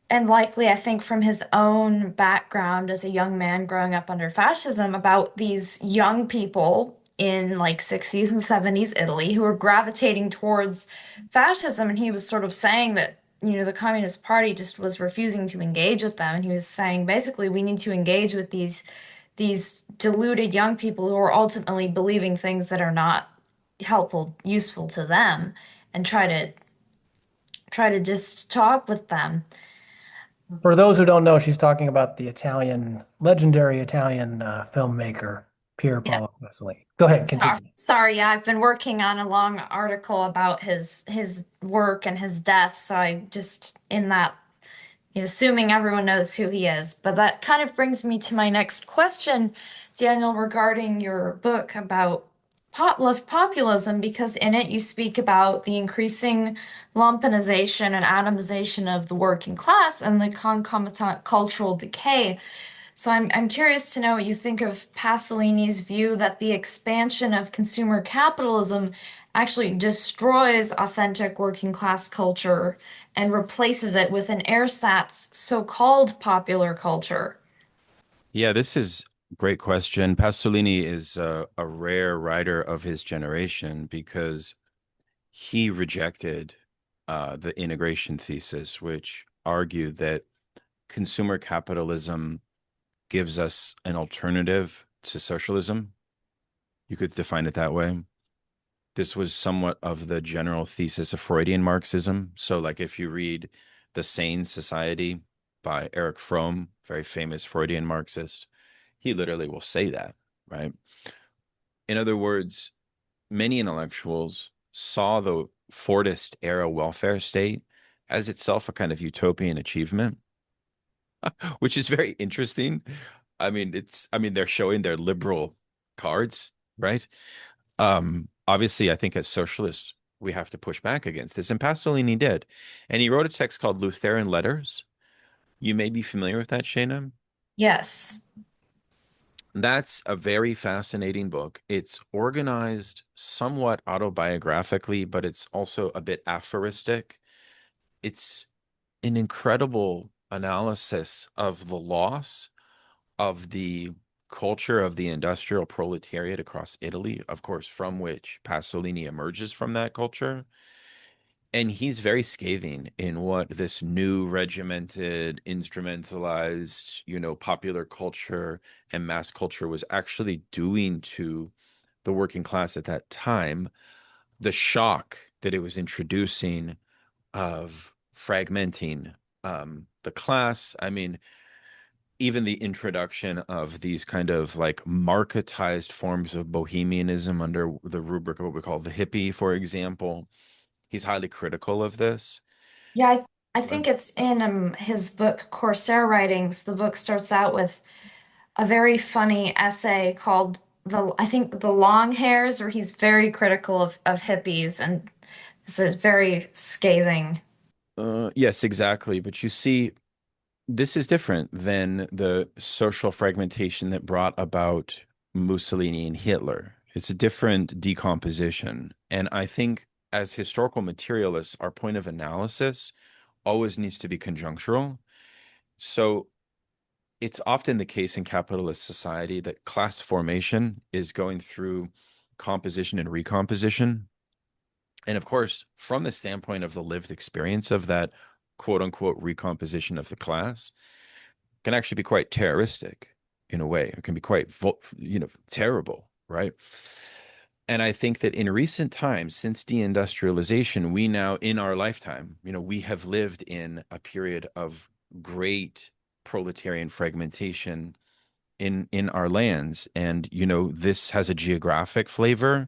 and likely I think from his own background as a young man growing up under fascism, about these young people in like 60s and 70s Italy who were gravitating towards fascism. And he was sort of saying that, the Communist Party just was refusing to engage with them. And he was saying basically we need to engage with these deluded young people who are ultimately believing things that are not helpful, useful to them, and try to just talk with them. For those who don't know, she's talking about the legendary Italian filmmaker Pier Yeah. Paolo Pasolini. Go ahead, Sorry, continue. sorry. Yeah, I've been working on a long article about his work and his death, so I just in that, assuming everyone knows who he is. But that kind of brings me to my next question, Daniel, regarding your book about left populism, because in it you speak about the increasing lumpenization and atomization of the working class and the concomitant cultural decay. So I'm curious to know what you think of Pasolini's view that the expansion of consumer capitalism actually destroys authentic working class culture and replaces it with an ersatz so-called popular culture. Yeah, this is a great question. Pasolini is a rare writer of his generation because he rejected the integration thesis, which argued that consumer capitalism gives us an alternative to socialism. You could define it that way. This was somewhat of the general thesis of Freudian Marxism. So, like, if you read The Sane Society by Erich Fromm, very famous Freudian Marxist, he literally will say that, right? In other words, many intellectuals saw the Fordist era welfare state as itself a kind of utopian achievement, which is very interesting. I mean, they're showing their liberal cards, right? Obviously, I think as socialists, we have to push back against this. And Pasolini did. And he wrote a text called Lutheran Letters. You may be familiar with that, Shaenah. Yes. That's a very fascinating book. It's organized somewhat autobiographically, but it's also a bit aphoristic. It's an incredible analysis of the loss of the culture of the industrial proletariat across Italy, of course, from which Pasolini emerges from that culture. And he's very scathing in what this new regimented, instrumentalized, popular culture and mass culture was actually doing to the working class at that time. The shock that it was introducing of fragmenting the class. I mean, even the introduction of these kind of like marketized forms of bohemianism under the rubric of what we call the hippie, for example. He's highly critical of this. Yeah, I Right. think it's in his book Corsair Writings. The book starts out with a very funny essay called I think the long hairs, where he's very critical of hippies, and it's a very scathing. Yes, exactly. But you see, this is different than the social fragmentation that brought about Mussolini and Hitler. It's a different decomposition. And I think as historical materialists, our point of analysis always needs to be conjunctural. So it's often the case in capitalist society that class formation is going through composition and recomposition. And of course, from the standpoint of the lived experience of that quote unquote recomposition of the class, can actually be quite terroristic in a way. It can be quite, terrible, right? And I think that in recent times, since deindustrialization, we now, in our lifetime, we have lived in a period of great proletarian fragmentation in our lands. And, this has a geographic flavor.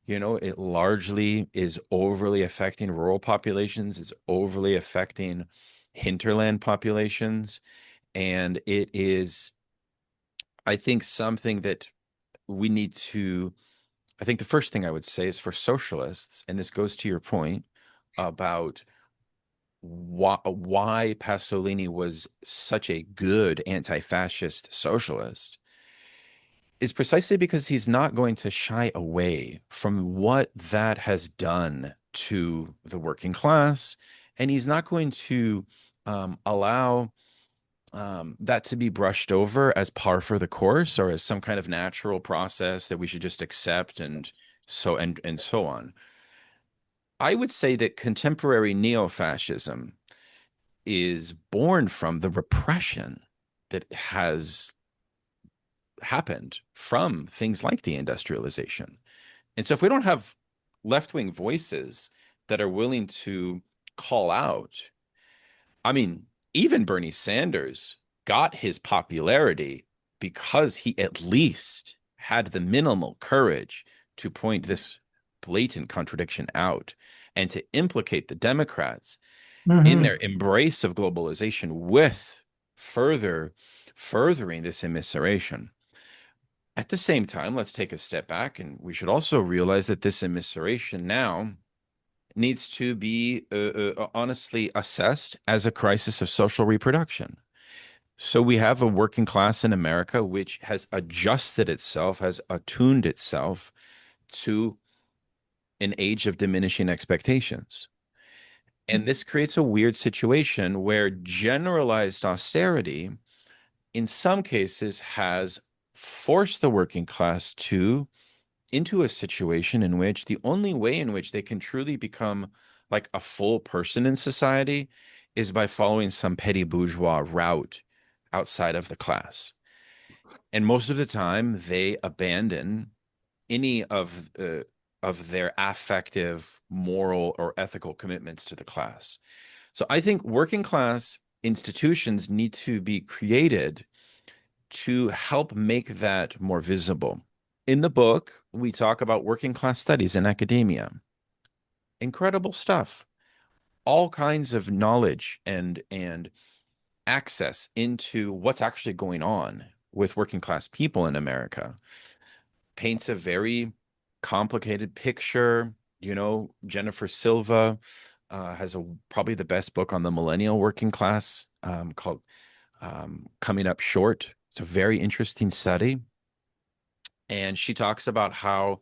It largely is overly affecting rural populations. It's overly affecting hinterland populations. And it is, I think, something that we need to. I think the first thing I would say is for socialists, and this goes to your point about why Pasolini was such a good anti-fascist socialist, is precisely because he's not going to shy away from what that has done to the working class, and he's not going to allow that to be brushed over as par for the course or as some kind of natural process that we should just accept and so on. I would say that contemporary neo-fascism is born from the repression that has happened from things like the industrialization. And so if we don't have left-wing voices that are willing to call out, I mean, even Bernie Sanders got his popularity because he at least had the minimal courage to point this blatant contradiction out and to implicate the Democrats in Hmm. their embrace of globalization with furthering this immiseration. At the same time, let's take a step back and we should also realize that this immiseration now needs to be honestly assessed as a crisis of social reproduction. So we have a working class in America which has adjusted itself, has attuned itself to an age of diminishing expectations. And this creates a weird situation where generalized austerity, in some cases, has forced the working class to into a situation in which the only way in which they can truly become like a full person in society is by following some petty bourgeois route outside of the class. And most of the time, they abandon any of their affective, moral, or ethical commitments to the class. So I think working class institutions need to be created to help make that more visible. In the book, we talk about working class studies in academia. Incredible stuff. All kinds of knowledge and access into what's actually going on with working class people in America. Paints a very complicated picture. Jennifer Silva has probably the best book on the millennial working class called Coming Up Short. It's a very interesting study. And she talks about how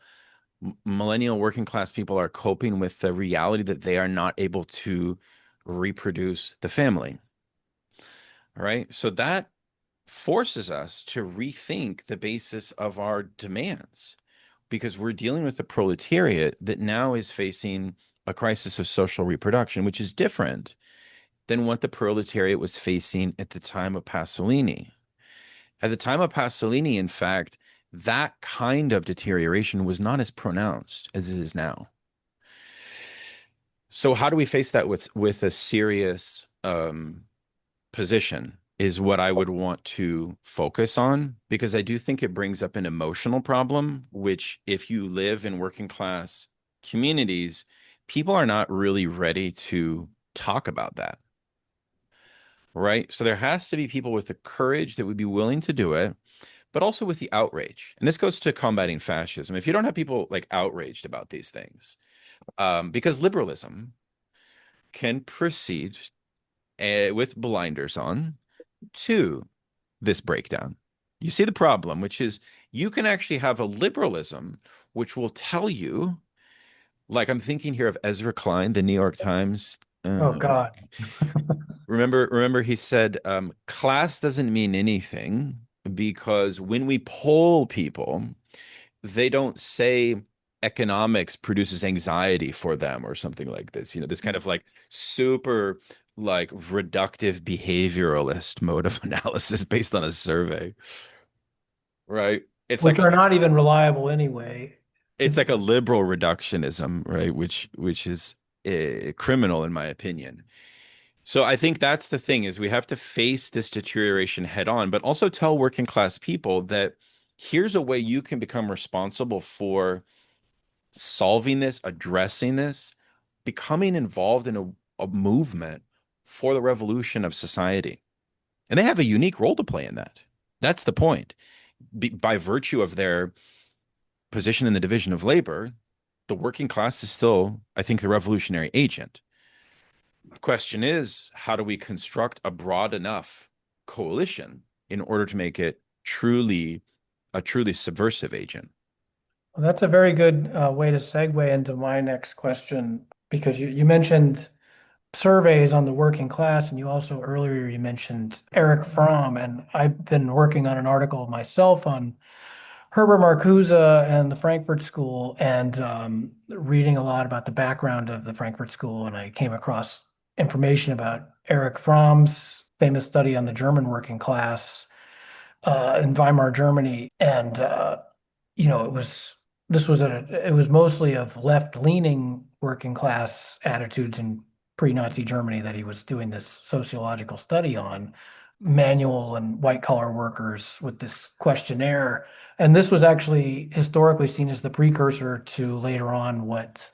millennial working class people are coping with the reality that they are not able to reproduce the family. All right. So that forces us to rethink the basis of our demands because we're dealing with the proletariat that now is facing a crisis of social reproduction, which is different than what the proletariat was facing at the time of Pasolini. At the time of Pasolini, in fact, that kind of deterioration was not as pronounced as it is now. So how do we face that with a serious position is what I would want to focus on because I do think it brings up an emotional problem, which if you live in working class communities, people are not really ready to talk about that. Right. So there has to be people with the courage that would be willing to do it, but also with the outrage. And this goes to combating fascism. If you don't have people like outraged about these things, because liberalism can proceed with blinders on to this breakdown. You see the problem, which is you can actually have a liberalism which will tell you, like I'm thinking here of Ezra Klein, the New York Times. Oh God. Remember, he said, class doesn't mean anything because when we poll people, they don't say economics produces anxiety for them or something like this. This kind of like super like reductive behavioralist mode of analysis based on a survey, right? It's Which like a are not even reliable anyway. it's like a liberal reductionism, right? Which is criminal in my opinion. So I think that's the thing is we have to face this deterioration head on, but also tell working class people that here's a way you can become responsible for solving this, addressing this, becoming involved in a movement for the revolution of society. And they have a unique role to play in that. That's the point. By virtue of their position in the division of labor, the working class is still, I think, the revolutionary agent. The question is, how do we construct a broad enough coalition in order to make it truly subversive agent? Well, that's a very good way to segue into my next question because you mentioned surveys on the working class, and you also earlier you mentioned Eric Fromm, and I've been working on an article myself on Herbert Marcuse and the Frankfurt School, and reading a lot about the background of the Frankfurt School, and I came across information about Eric Fromm's famous study on the German working class in Weimar, Germany, and it was it was mostly of left-leaning working class attitudes in pre-Nazi Germany that he was doing this sociological study on manual and white-collar workers with this questionnaire. And this was actually historically seen as the precursor to later on what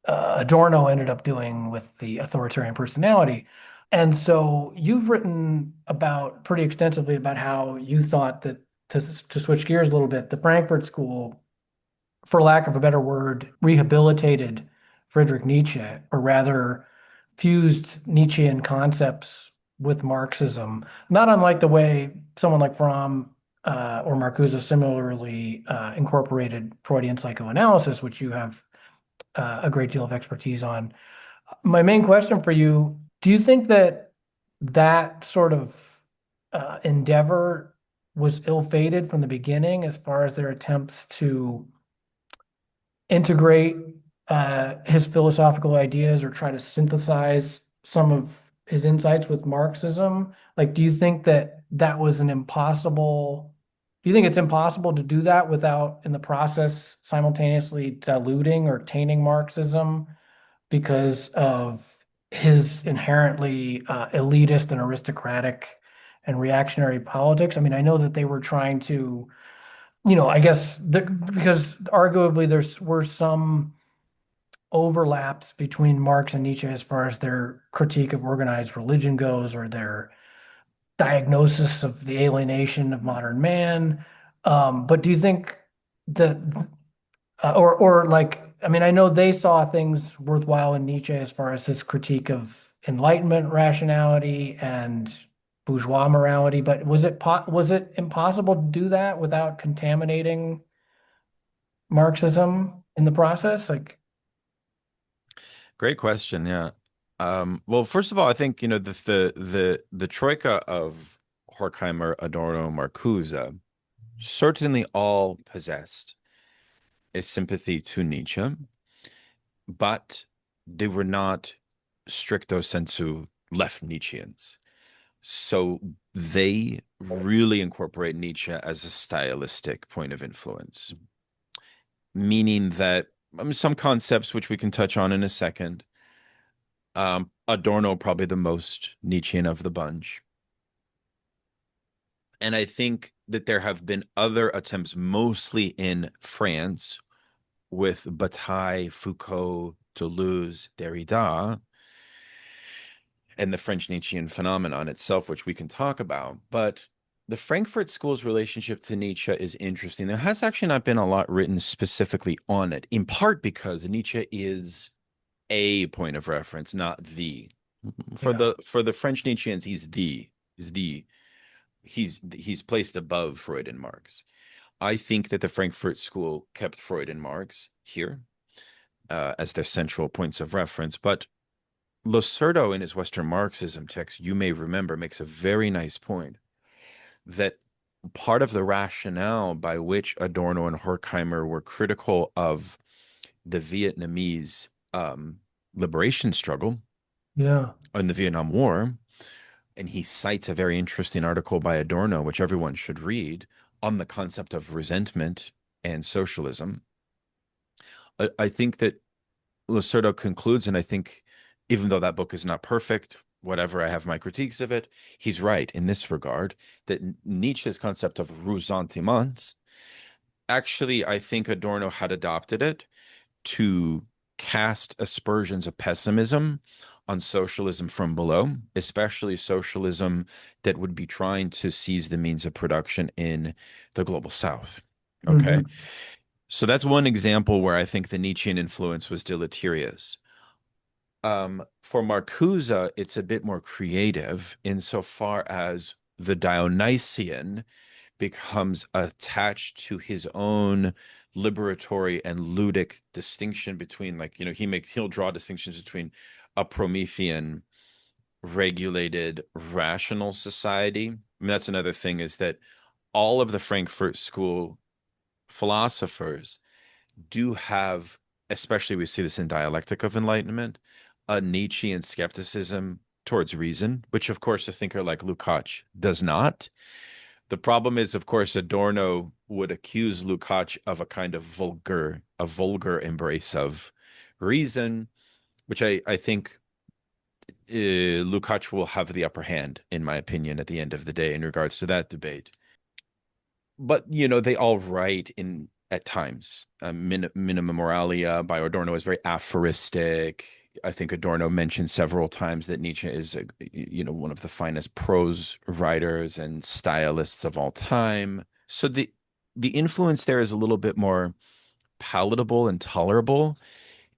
Adorno ended up doing with the authoritarian personality. And so you've written about pretty extensively about how you thought that to switch gears a little bit, the Frankfurt School, for lack of a better word, rehabilitated Friedrich Nietzsche, or rather fused Nietzschean concepts with Marxism, not unlike the way someone like Fromm or Marcuse similarly incorporated Freudian psychoanalysis, which you have a great deal of expertise on. My main question for you, do you think that that sort of endeavor was ill-fated from the beginning as far as their attempts to integrate his philosophical ideas or try to synthesize some of his insights with Marxism? Like, do you think that that was an impossible, do you think it's impossible to do that without, in the process, simultaneously diluting or tainting Marxism because of his inherently elitist and aristocratic and reactionary politics? I mean, I know that they were trying to, I guess because arguably there's were some overlaps between Marx and Nietzsche as far as their critique of organized religion goes, or their diagnosis of the alienation of modern man. But do you think that, or like, I mean, I know they saw things worthwhile in Nietzsche as far as his critique of Enlightenment rationality and bourgeois morality, but was it impossible to do that without contaminating Marxism in the process? Like, Great question. Yeah. Well, first of all, I think the troika of Horkheimer, Adorno, Marcuse certainly all possessed a sympathy to Nietzsche, but they were not stricto sensu left-Nietzscheans. So they really incorporate Nietzsche as a stylistic point of influence, meaning that some concepts which we can touch on in a second. Adorno probably the most Nietzschean of the bunch. And I think that there have been other attempts, mostly in France, with Bataille, Foucault, Deleuze, Derrida, and the French Nietzschean phenomenon itself, which we can talk about. But the Frankfurt School's relationship to Nietzsche is interesting. There has actually not been a lot written specifically on it, in part because Nietzsche is a point of reference, not the. Yeah. For the French Nietzscheans, he's placed above Freud and Marx. I think that the Frankfurt School kept Freud and Marx here as their central points of reference, but Losurdo in his Western Marxism text, you may remember, makes a very nice point that part of the rationale by which Adorno and Horkheimer were critical of the Vietnamese liberation struggle Yeah. in the Vietnam War, and he cites a very interesting article by Adorno, which everyone should read, on the concept of resentment and socialism. I think that Losurdo concludes, and I think even though that book is not perfect, whatever, I have my critiques of it, he's right in this regard, that Nietzsche's concept of ressentiments, actually, I think Adorno had adopted it to cast aspersions of pessimism on socialism from below, especially socialism that would be trying to seize the means of production in the global South. Okay. Hmm. So that's one example where I think the Nietzschean influence was deleterious. For Marcuse, it's a bit more creative insofar as the Dionysian becomes attached to his own liberatory and ludic distinction between, like, he'll draw distinctions between a Promethean regulated rational society. I mean, that's another thing, is that all of the Frankfurt School philosophers do have, especially we see this in Dialectic of Enlightenment, a Nietzschean skepticism towards reason, which of course a thinker like Lukács does not. The problem is, of course, Adorno would accuse Lukács of a kind of vulgar embrace of reason, which I think Lukács will have the upper hand, in my opinion, at the end of the day in regards to that debate. But they all write in at times. Minima Moralia by Adorno is very aphoristic. I think Adorno mentioned several times that Nietzsche is, one of the finest prose writers and stylists of all time. So the influence there is a little bit more palatable and tolerable,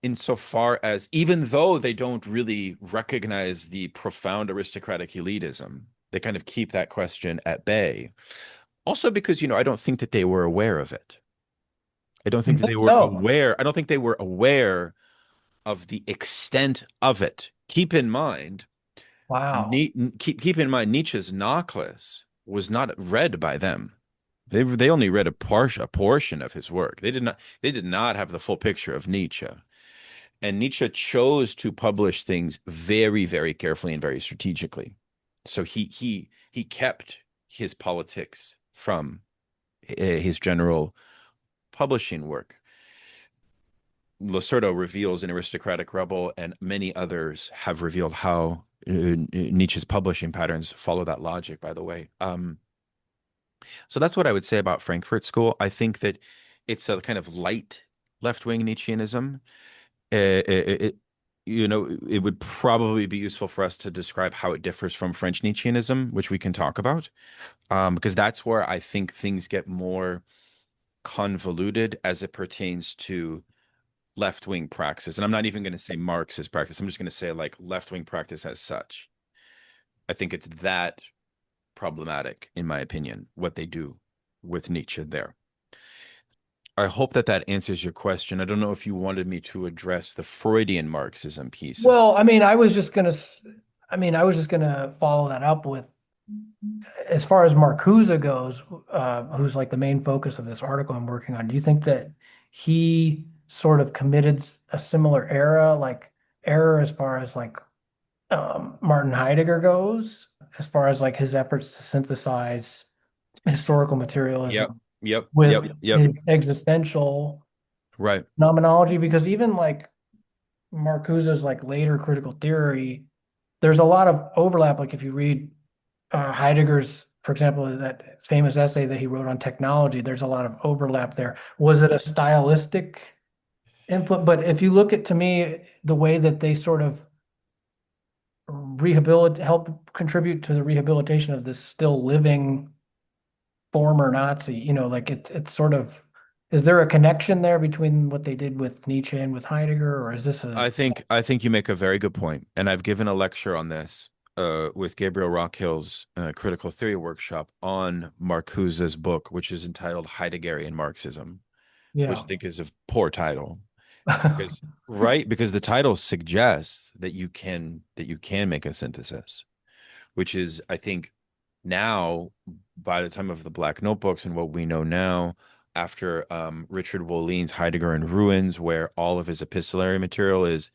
insofar as, even though they don't really recognize the profound aristocratic elitism, they kind of keep that question at bay. Also because, I don't think that they were aware of it. I don't think You that think they were so? aware. I don't think they were aware of the extent of it. Keep in mind, Wow. keep in mind, Nietzsche's Nachlass was not read by them. They only read a portion of his work. They did not have the full picture of Nietzsche. And Nietzsche chose to publish things very, very carefully and very strategically. So he kept his politics from his general publishing work. Losurdo reveals in Aristocratic Rebel, and many others have revealed how Nietzsche's publishing patterns follow that logic, by the way. So that's what I would say about Frankfurt School. I think that it's a kind of light left-wing Nietzscheanism. It, it would probably be useful for us to describe how it differs from French Nietzscheanism, which we can talk about, because that's where I think things get more convoluted as it pertains to left-wing praxis. And I'm not even going to say Marxist practice. I'm just going to say like left-wing practice as such. I think it's that problematic, in my opinion, what they do with Nietzsche there. I hope that that answers your question. I don't know if you wanted me to address the Freudian Marxism piece of. Well, I mean, I was just gonna follow that up with as far as Marcuse goes, who's like the main focus of this article I'm working on, do you think that he sort of committed a similar error as far as like Martin Heidegger goes, as far as like his efforts to synthesize historical Yep. materialism Yep. Yep. with Yep. his existential Right. phenomenology? Because even like Marcuse's like later critical theory, there's a lot of overlap. Like if you read Heidegger's, for example, that famous essay that he wrote on technology, there's a lot of overlap there. Was it a stylistic influence? But if you look at, to me, the way that they sort of help contribute to the rehabilitation of this still living former Nazi, like it's sort of, is there a connection there between what they did with Nietzsche and with Heidegger, or is this a, I think you make a very good point, and I've given a lecture on this with Gabriel Rockhill's critical theory workshop on Marcuse's book, which is entitled Heideggerian Marxism, which I yeah. think is a poor title because because the title suggests that you can make a synthesis, which is I think now by the time of the Black Notebooks and what we know now after Richard Wollene's Heidegger in Ruins, where all of his epistolary material is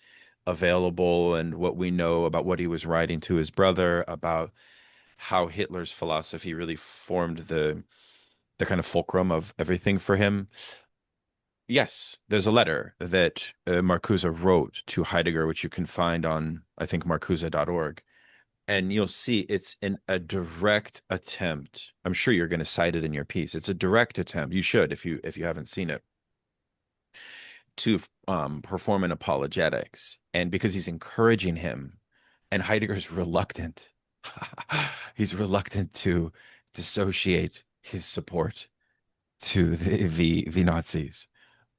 available and what we know about what he was writing to his brother about how Hitler's philosophy really formed the kind of fulcrum of everything for him. Yes, there's a letter that Marcuse wrote to Heidegger, which you can find on, I think, marcuse.org. And you'll see it's a direct attempt. I'm sure you're going to cite it in your piece. It's a direct attempt. You should if you haven't seen it to perform an apologetics. And because he's encouraging him, and Heidegger's reluctant, he's reluctant to dissociate his support to the Nazis,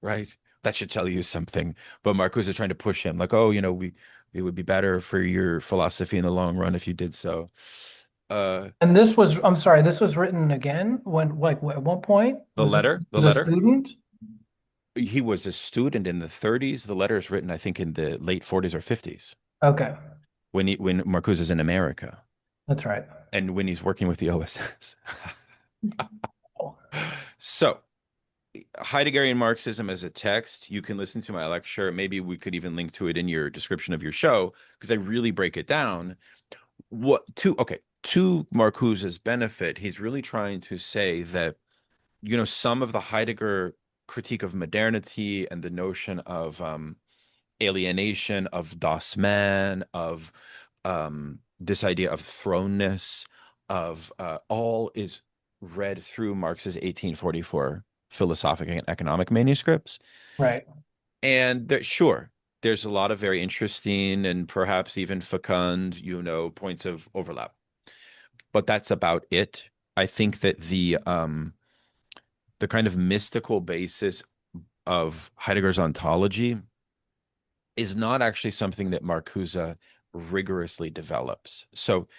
right? That should tell you something. But Marcuse is trying to push him, like, oh, we it would be better for your philosophy in the long run if you did so. And this was, I'm sorry, this was written again when, like, at what point The was it? letter, the Was a letter. student? He was a student in the 30s. The letter is written, I think, in the late 40s or 50s Okay, when Marcuse is in America that's right. and when he's working with the OSS. So Heideggerian Marxism as a text, you can listen to my lecture. Maybe we could even link to it in your description of your show because I really break it down. To Marcuse's benefit, he's really trying to say that, some of the Heidegger critique of modernity and the notion of alienation, of Das Man, of this idea of thrownness, of all is read through Marx's 1844 philosophic and economic manuscripts. Right. And sure, there's a lot of very interesting and perhaps even fecund, points of overlap. But that's about it. I think that the kind of mystical basis of Heidegger's ontology is not actually something that Marcuse rigorously develops. So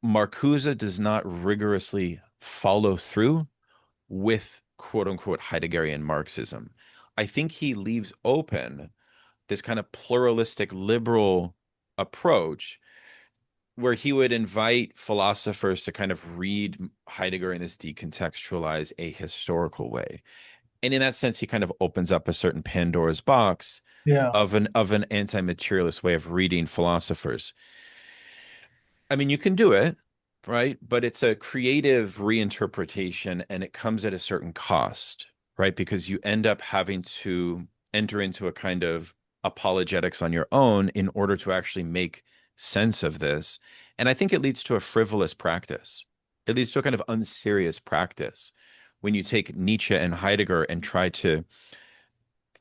Marcuse does not rigorously follow through with quote unquote Heideggerian Marxism. I think he leaves open this kind of pluralistic liberal approach where he would invite philosophers to kind of read Heidegger in this decontextualized ahistorical way. And in that sense, he kind of opens up a certain Pandora's box Yeah. of an anti-materialist way of reading philosophers. I mean, you can do it, right? But it's a creative reinterpretation and it comes at a certain cost, right? Because you end up having to enter into a kind of apologetics on your own in order to actually make sense of this. And I think it leads to a frivolous practice. It leads to a kind of unserious practice when you take Nietzsche and Heidegger and try to,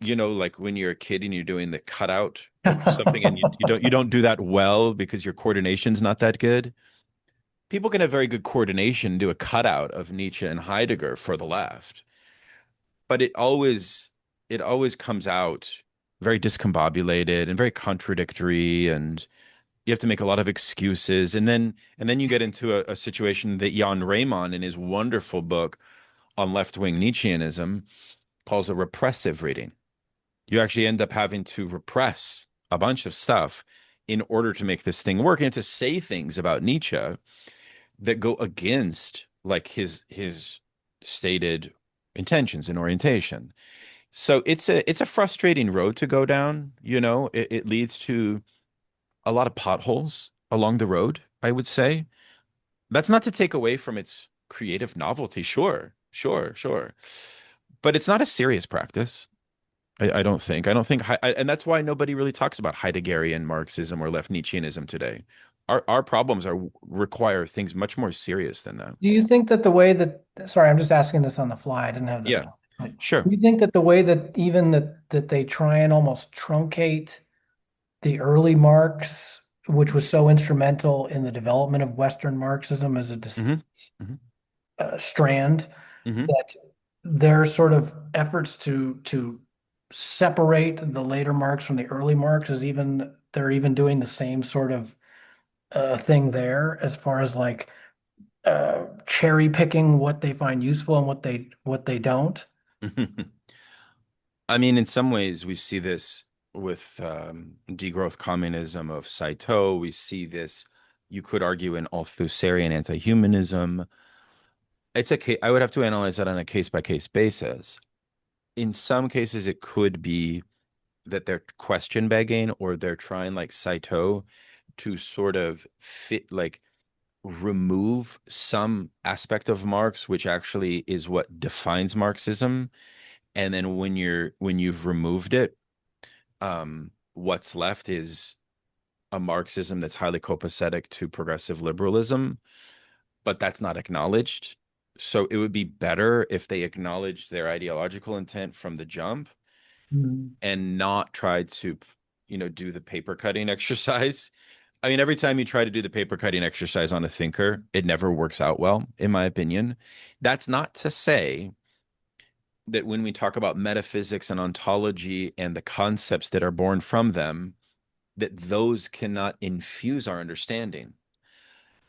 like when you're a kid and you're doing the cutout of something and you don't do that well because your coordination's not that good. People can have very good coordination and do a cutout of Nietzsche and Heidegger for the left, but it always comes out very discombobulated and very contradictory, and you have to make a lot of excuses, and then you get into a situation that Jan Raymond in his wonderful book on left-wing Nietzscheanism calls a repressive reading. You actually end up having to repress a bunch of stuff in order to make this thing work and to say things about Nietzsche that go against like his stated intentions and orientation. So it's a frustrating road to go down, you know. It leads to a lot of potholes along the road, I would say. That's not to take away from its creative novelty. Sure, sure, sure. But it's not a serious practice. I don't think. I don't think, and that's why nobody really talks about Heideggerian Marxism or Left-Nietzscheanism today. Our problems are require things much more serious than that. Do you think that the way that, sorry, I'm just asking this on the fly. I didn't have this Yeah, plan. But sure. do you think that the way that even that they try and almost truncate the early Marx, which was so instrumental in the development of Western Marxism as a Hmm. Hmm. strand, Hmm. that their sort of efforts to separate the later Marx from the early Marx is even they're even doing the same sort of thing there as far as like cherry picking what they find useful and what they don't. I mean, in some ways, we see this with degrowth communism of Saito. We see this, you could argue, in Althusserian anti-humanism. I would have to analyze that on a case by case basis. In some cases, it could be that they're question begging or they're trying, like Saito, to sort of fit, like remove some aspect of Marx, which actually is what defines Marxism. And then when you've removed it, what's left is a Marxism that's highly copacetic to progressive liberalism, but that's not acknowledged. So it would be better if they acknowledged their ideological intent from the jump Mm. and not try to, do the paper cutting exercise. I mean, every time you try to do the paper cutting exercise on a thinker, it never works out well, in my opinion. That's not to say that when we talk about metaphysics and ontology and the concepts that are born from them, that those cannot infuse our understanding.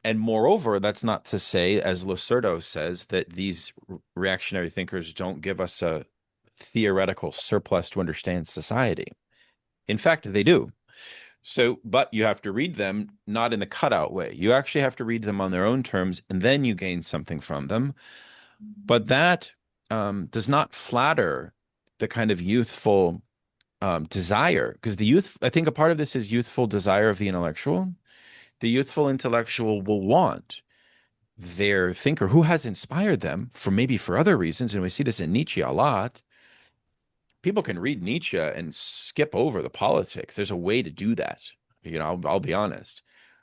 And moreover, that's not to say, as Losurdo says, that these reactionary thinkers don't give us a theoretical surplus to understand society. In fact, they do. So, but you have to read them not in a cutout way. You actually have to read them on their own terms, and then you gain something from them. But that does not flatter the kind of youthful desire, because I think a part of this is youthful desire of the intellectual. The youthful intellectual will want their thinker who has inspired them for maybe for other reasons. And we see this in Nietzsche a lot. People can read Nietzsche and skip over the politics. There's a way to do that. I'll be honest.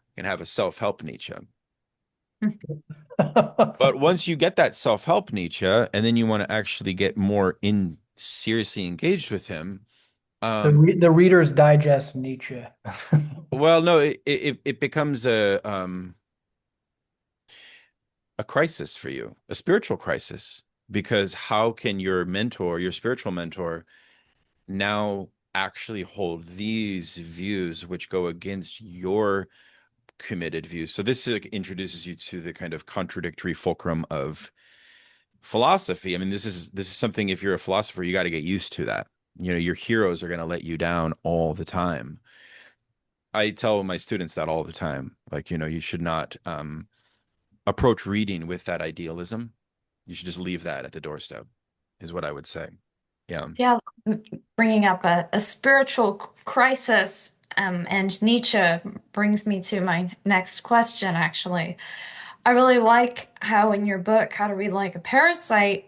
You can have a self-help Nietzsche. But once you get that self-help Nietzsche, and then you want to actually get more in seriously engaged with him, um, The Reader's Digest Nietzsche. well, no, it becomes a crisis for you, a spiritual crisis, because how can your mentor, your spiritual mentor, now actually hold these views which go against your committed views? So this introduces you to the kind of contradictory fulcrum of philosophy. I mean, this is something, if you're a philosopher, you got to get used to that. Your heroes are going to let you down all the time. I tell my students that all the time. Like, you should not approach reading with that idealism. You should just leave that at the doorstep, is what I would say. Yeah. Yeah, bringing up a spiritual crisis, and Nietzsche brings me to my next question, actually. I really like how in your book, How to Read Like a Parasite,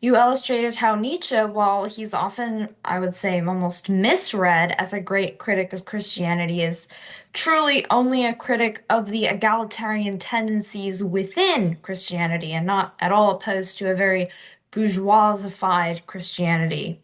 you illustrated how Nietzsche, while he's often, I would say, almost misread as a great critic of Christianity, is truly only a critic of the egalitarian tendencies within Christianity and not at all opposed to a very bourgeoisified Christianity.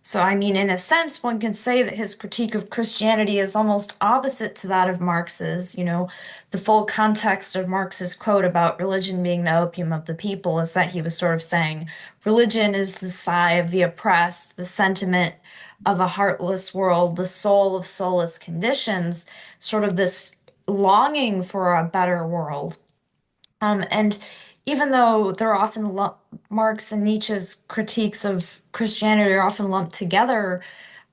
So, I mean, in a sense, one can say that his critique of Christianity is almost opposite to that of Marx's. The full context of Marx's quote about religion being the opium of the people is that he was sort of saying religion is the sigh of the oppressed, the sentiment of a heartless world, the soul of soulless conditions, sort of this longing for a better world. And even though they're often Marx and Nietzsche's critiques of Christianity are often lumped together,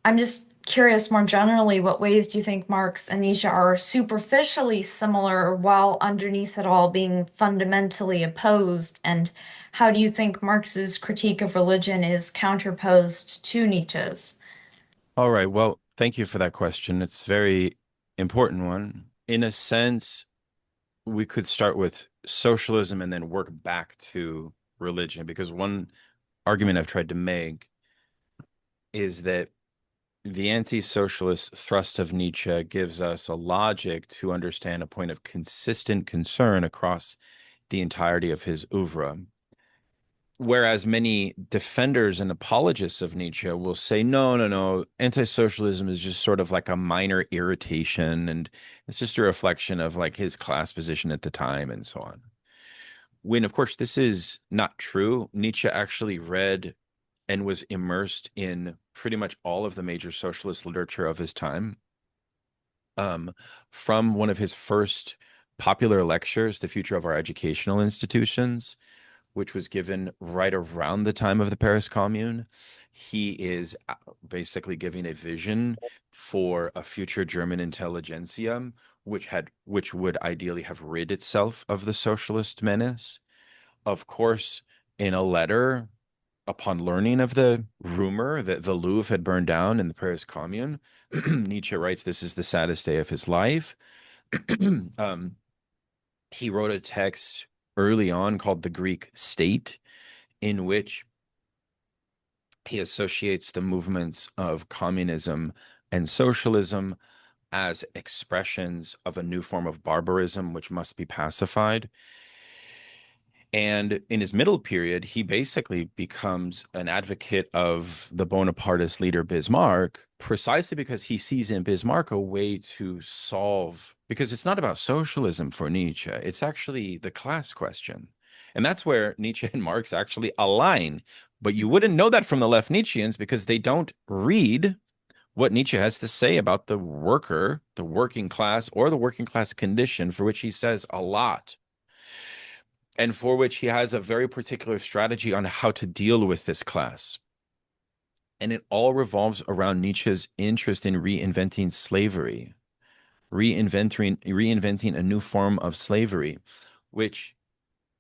I'm just curious more generally, what ways do you think Marx and Nietzsche are superficially similar while underneath it all being fundamentally opposed? And how do you think Marx's critique of religion is counterposed to Nietzsche's? All right. Well, thank you for that question. It's a very important one. In a sense, we could start with socialism and then work back to religion, because one argument I've tried to make is that the anti-socialist thrust of Nietzsche gives us a logic to understand a point of consistent concern across the entirety of his oeuvre. Whereas many defenders and apologists of Nietzsche will say, no, no, no, anti-socialism is just sort of like a minor irritation, and it's just a reflection of like his class position at the time and so on. When, of course, this is not true. Nietzsche actually read and was immersed in pretty much all of the major socialist literature of his time. Um, from one of his first popular lectures, The Future of Our Educational Institutions, which was given right around the time of the Paris Commune. He is basically giving a vision for a future German intelligentsia, which would ideally have rid itself of the socialist menace. Of course, in a letter upon learning of the rumor that the Louvre had burned down in the Paris Commune, Nietzsche writes, "This is the saddest day of his life." um, he wrote a text early on called The Greek State, in which he associates the movements of communism and socialism as expressions of a new form of barbarism which must be pacified. And in his middle period, he basically becomes an advocate of the Bonapartist leader Bismarck, precisely because he sees in Bismarck a way to solve, because it's not about socialism for Nietzsche, it's actually the class question. And that's where Nietzsche and Marx actually align. But you wouldn't know that from the left-Nietzscheans because they don't read what Nietzsche has to say about the worker, the working class, or the working class condition, for which he says a lot, and for which he has a very particular strategy on how to deal with this class. And it all revolves around Nietzsche's interest in reinventing slavery, reinventing a new form of slavery, which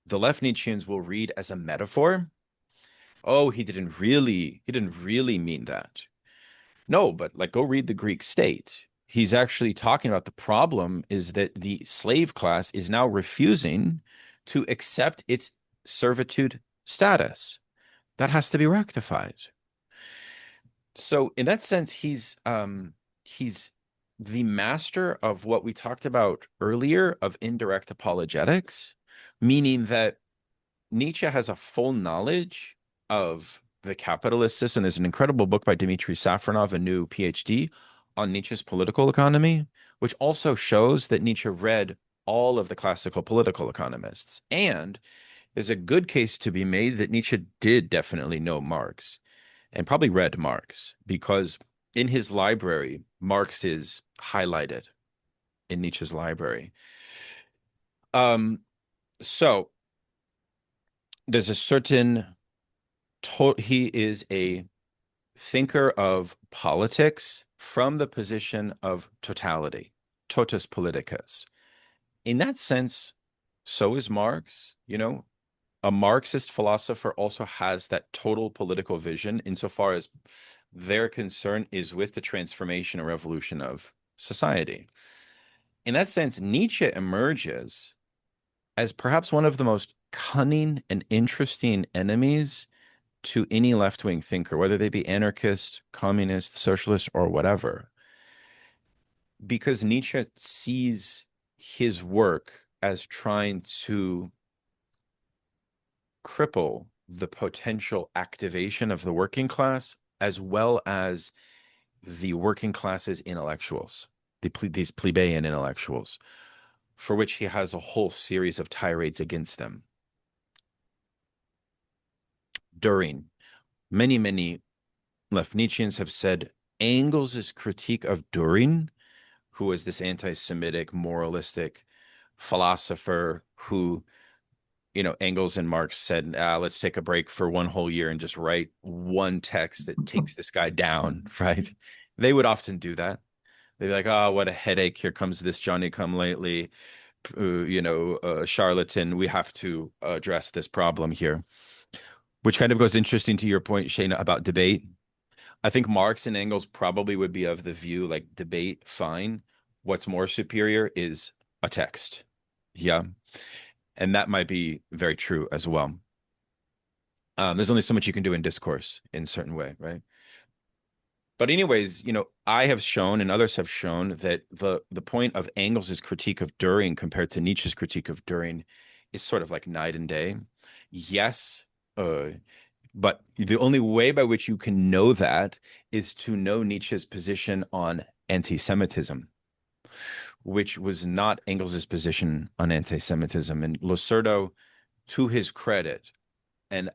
the left Nietzscheans will read as a metaphor. Oh, he didn't really mean that. No, but like go read the Greek state. He's actually talking about the problem is that the slave class is now refusing to accept its servitude status. That has to be rectified. So in that sense, he's the master of what we talked about earlier of indirect apologetics, meaning that Nietzsche has a full knowledge of the capitalist system. There's an incredible book by Dmitry Safronov, a new PhD, on Nietzsche's political economy, which also shows that Nietzsche read all of the classical political economists. And there's a good case to be made that Nietzsche did definitely know Marx and probably read Marx, because in his library, Marx is highlighted in Nietzsche's library. Um, so there's a certain he is a thinker of politics from the position of totality, totus politicus. In that sense, so is Marx. You know, a Marxist philosopher also has that total political vision insofar as their concern is with the transformation and revolution of society. In that sense, Nietzsche emerges as perhaps one of the most cunning and interesting enemies to any left-wing thinker, whether they be anarchist, communist, socialist, or whatever, because Nietzsche sees his work as trying to cripple the potential activation of the working class as well as the working class's intellectuals, these plebeian intellectuals, for which he has a whole series of tirades against them. During many left Nietzscheans have said Engels' critique of Dühring, who was this anti-Semitic, moralistic philosopher who, Engels and Marx said, let's take a break for one whole year and just write one text that takes this guy down, right? They would often do that. They'd be like, "Oh, what a headache! Here comes this Johnny come lately, charlatan. We have to address this problem here." Which kind of goes interesting to your point, Shayna, about debate. I think Marx and Engels probably would be of the view like debate, fine. What's more superior is a text. Yeah. And that might be very true as well. There's only so much you can do in discourse in a certain way, right? But anyways, I have shown and others have shown that the point of Engels' critique of Dühring compared to Nietzsche's critique of Dühring is sort of like night and day. Yes, uh, but the only way by which you can know that is to know Nietzsche's position on anti-Semitism, which was not Engels' position on anti-Semitism. And Losurdo, to his credit, and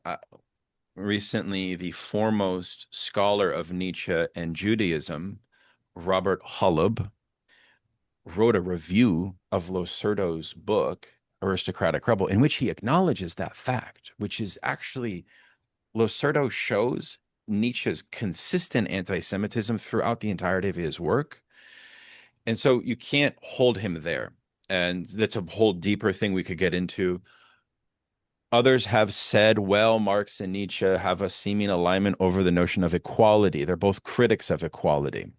recently the foremost scholar of Nietzsche and Judaism, Robert Holub, wrote a review of Losurdo's book, Aristocratic Rebel, in which he acknowledges that fact, which is actually Losurdo shows Nietzsche's consistent anti-Semitism throughout the entirety of his work. And so you can't hold him there. And that's a whole deeper thing we could get into. Others have said, well, Marx and Nietzsche have a seeming alignment over the notion of equality. They're both critics of equality.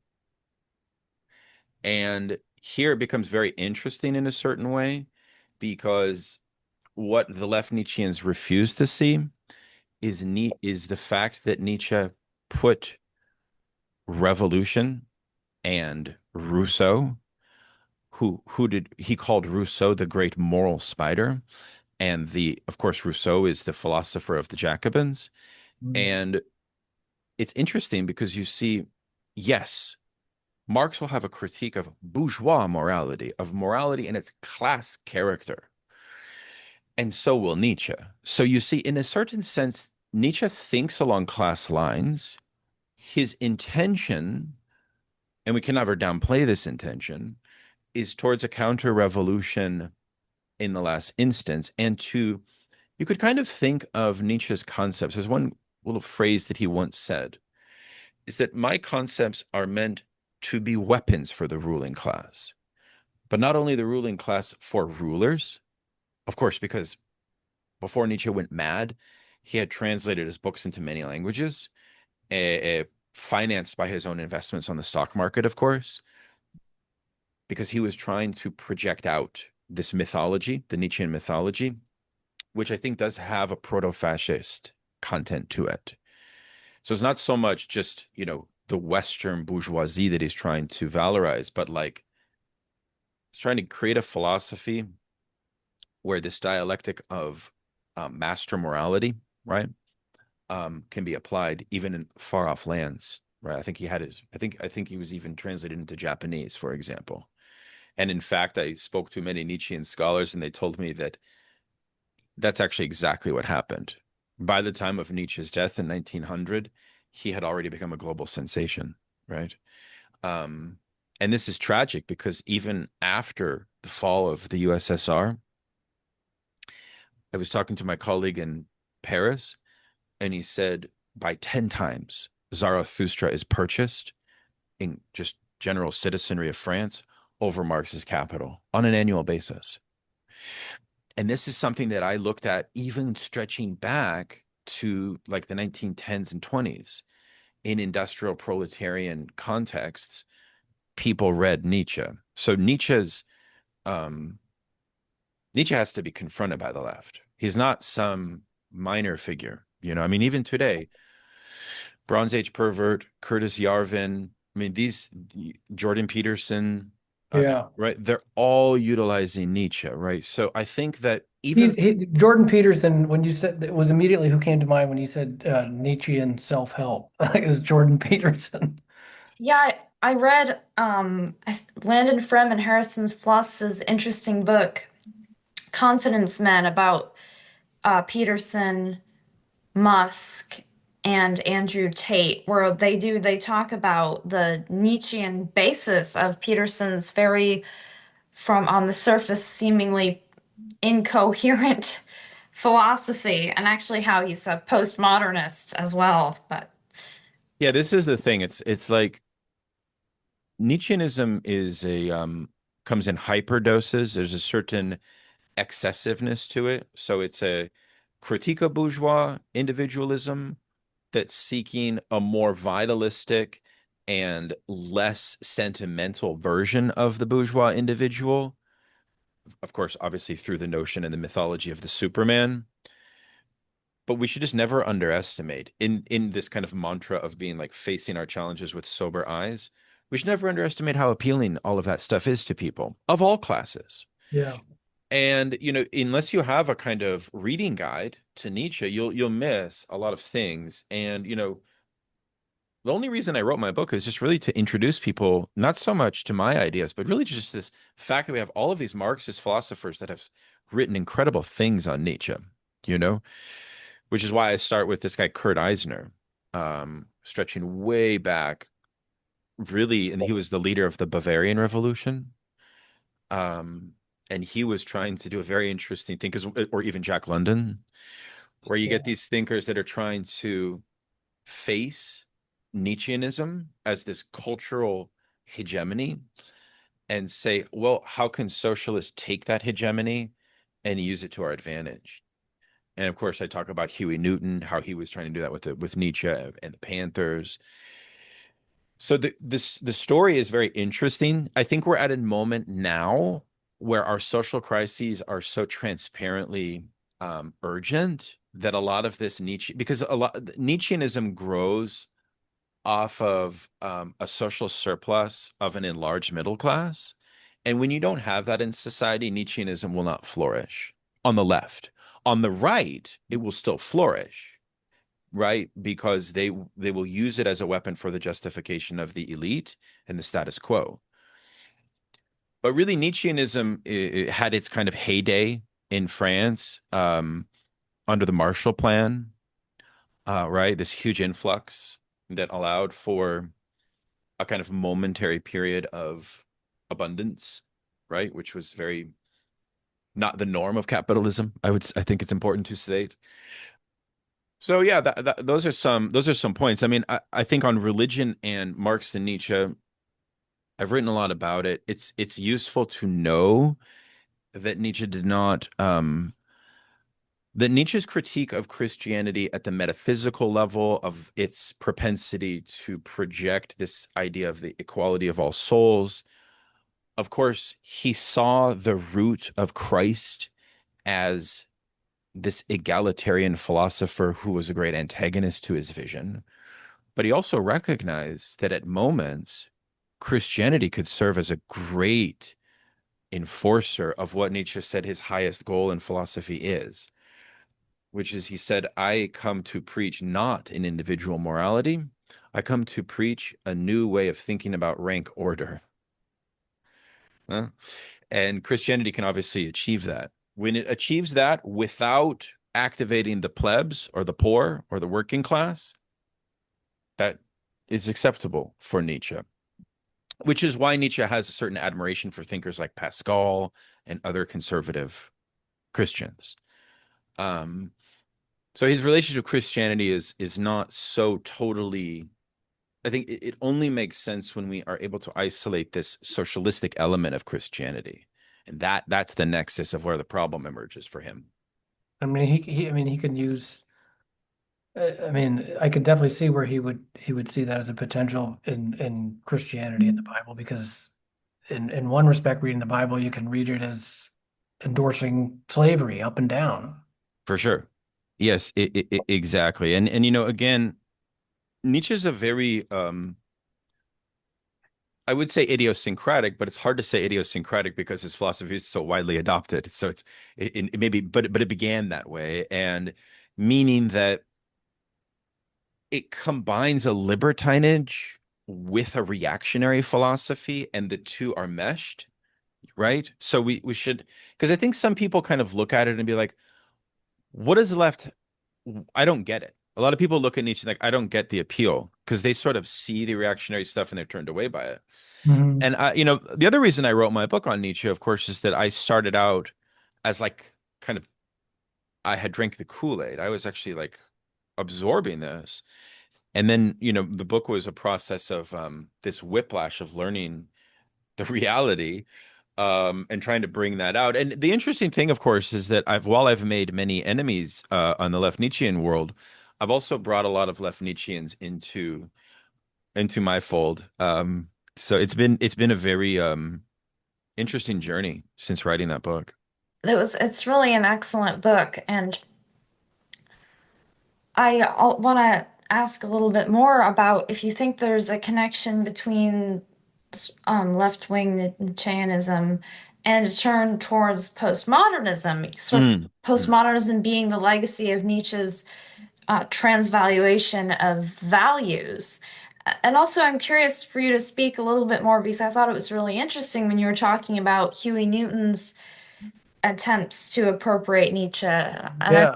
And here it becomes very interesting in a certain way because what the left Nietzscheans refuse to see is the fact that Nietzsche put revolution and Rousseau, who did he called Rousseau the great moral spider, and the of course Rousseau is the philosopher of the Jacobins, Mm. and it's interesting because you see, yes, Marx will have a critique of bourgeois morality, of morality and its class character, and so will Nietzsche. So you see, in a certain sense, Nietzsche thinks along class lines. His intention, and we can never downplay this intention, is towards a counter revolution in the last instance. And you could kind of think of Nietzsche's concepts. There's one little phrase that he once said is that my concepts are meant to be weapons for the ruling class, but not only the ruling class for rulers, of course, because before Nietzsche went mad, he had translated his books into many languages, financed by his own investments on the stock market, of course, because he was trying to project out this mythology, the Nietzschean mythology, which I think does have a proto-fascist content to it. So it's not so much just, the Western bourgeoisie that he's trying to valorize, but like he's trying to create a philosophy where this dialectic of master morality, right, can be applied even in far off lands, right? I think he was even translated into Japanese, for example. And in fact, I spoke to many Nietzschean scholars, and they told me that that's actually exactly what happened. By the time of Nietzsche's death in 1900, he had already become a global sensation, right? Um, and this is tragic because even after the fall of the USSR, I was talking to my colleague in Paris, and he said by 10 times Zarathustra is purchased in just general citizenry of France over Marx's capital on an annual basis. And this is something that I looked at even stretching back to like the 1910s and 20s in industrial proletarian contexts. People read Nietzsche. So um, Nietzsche has to be confronted by the left. He's not some minor figure. I mean, even today, Bronze Age pervert, Curtis Yarvin. I mean, these Jordan Peterson, Yeah. right? They're all utilizing Nietzsche, right? So I think that even Jordan Peterson, when you said it was immediately who came to mind when you said Nietzschean self-help is Jordan Peterson. Yeah, I read Landon Frem and Harrison's Floss's interesting book, Confidence Men, about Peterson, Musk, and Andrew Tate, where they talk about the Nietzschean basis of Peterson's very, from on the surface, seemingly incoherent philosophy, and actually how he's a postmodernist as well. But yeah, this is the thing. It's like Nietzscheanism is a comes in hyper doses. There's a certain excessiveness to it. So it's a critique of bourgeois individualism that's seeking a more vitalistic and less sentimental version of the bourgeois individual. Of course, obviously through the notion and the mythology of the Superman. But we should just never underestimate in this kind of mantra of being like facing our challenges with sober eyes. We should never underestimate how appealing all of that stuff is to people of all classes. Yeah. And unless you have a kind of reading guide to Nietzsche, you'll miss a lot of things. And the only reason I wrote my book is just really to introduce people, not so much to my ideas, but really just this fact that we have all of these Marxist philosophers that have written incredible things on Nietzsche, you know, which is why I start with this guy, Kurt Eisner, stretching way back, really. And he was the leader of the Bavarian Revolution. Um, and he was trying to do a very interesting thing, or even Jack London, where you get Yeah. these thinkers that are trying to face Nietzscheanism as this cultural hegemony and say, well, how can socialists take that hegemony and use it to our advantage? And of course, I talk about Huey Newton, how he was trying to do that with Nietzsche and the Panthers. So the story is very interesting. I think we're at a moment now where our social crises are so transparently urgent that a lot of this Nietzsche, because a lot Nietzscheanism grows off of a social surplus of an enlarged middle class. And when you don't have that in society, Nietzscheanism will not flourish on the left. On the right, it will still flourish, right? Because they will use it as a weapon for the justification of the elite and the status quo. But really, Nietzscheanism it had its kind of heyday in France under the Marshall Plan, right? This huge influx that allowed for a kind of momentary period of abundance, right? Which was very not the norm of capitalism. I think it's important to state. So yeah, those are some points. I mean, I think on religion and Marx and Nietzsche, I've written a lot about it. It's useful to know that Nietzsche did not that Nietzsche's critique of Christianity at the metaphysical level of its propensity to project this idea of the equality of all souls. Of course, he saw the root of Christ as this egalitarian philosopher who was a great antagonist to his vision. But he also recognized that at moments, Christianity could serve as a great enforcer of what Nietzsche said his highest goal in philosophy is, which is he said, I come to preach not an individual morality. I come to preach a new way of thinking about rank order. Huh? And Christianity can obviously achieve that. When it achieves that without activating the plebs or the poor or the working class, that is acceptable for Nietzsche, which is why Nietzsche has a certain admiration for thinkers like Pascal and other conservative Christians. Um, so his relationship with Christianity is not so totally. I think it only makes sense when we are able to isolate this socialistic element of Christianity, and that's the nexus of where the problem emerges for him. I mean, I mean, he could use. I mean, I could definitely see where he would see that as a potential in Christianity in the Bible, because in one respect, reading the Bible, you can read it as endorsing slavery up and down. For sure. Yes, exactly. And again, Nietzsche's a very I would say idiosyncratic, but it's hard to say idiosyncratic because his philosophy is so widely adopted. So it maybe, but it began that way, and meaning that it combines a libertinage with a reactionary philosophy, and the two are meshed, right? So we should, because I think some people kind of look at it and be like, what is the left? I don't get it. A lot of people look at Nietzsche like, I don't get the appeal because they sort of see the reactionary stuff and they're turned away by it. Mhm. And the other reason I wrote my book on Nietzsche, of course, is that I started out as like kind of I had drank the Kool-Aid. I was actually like absorbing this. And then, the book was a process of this whiplash of learning the reality and trying to bring that out. And the interesting thing, of course, is that while I've made many enemies on the left Nietzschean world, I've also brought a lot of left Nietzscheans into my fold. So it's been a very interesting journey since writing that book. It's really an excellent book, and I want to ask a little bit more about if you think there's a connection between left-wing Nietzscheanism and a turn towards postmodernism, sort of Mm, mm. postmodernism being the legacy of Nietzsche's transvaluation of values. And also, I'm curious for you to speak a little bit more because I thought it was really interesting when you were talking about Huey Newton's attempts to appropriate Nietzsche. And I'm Yeah.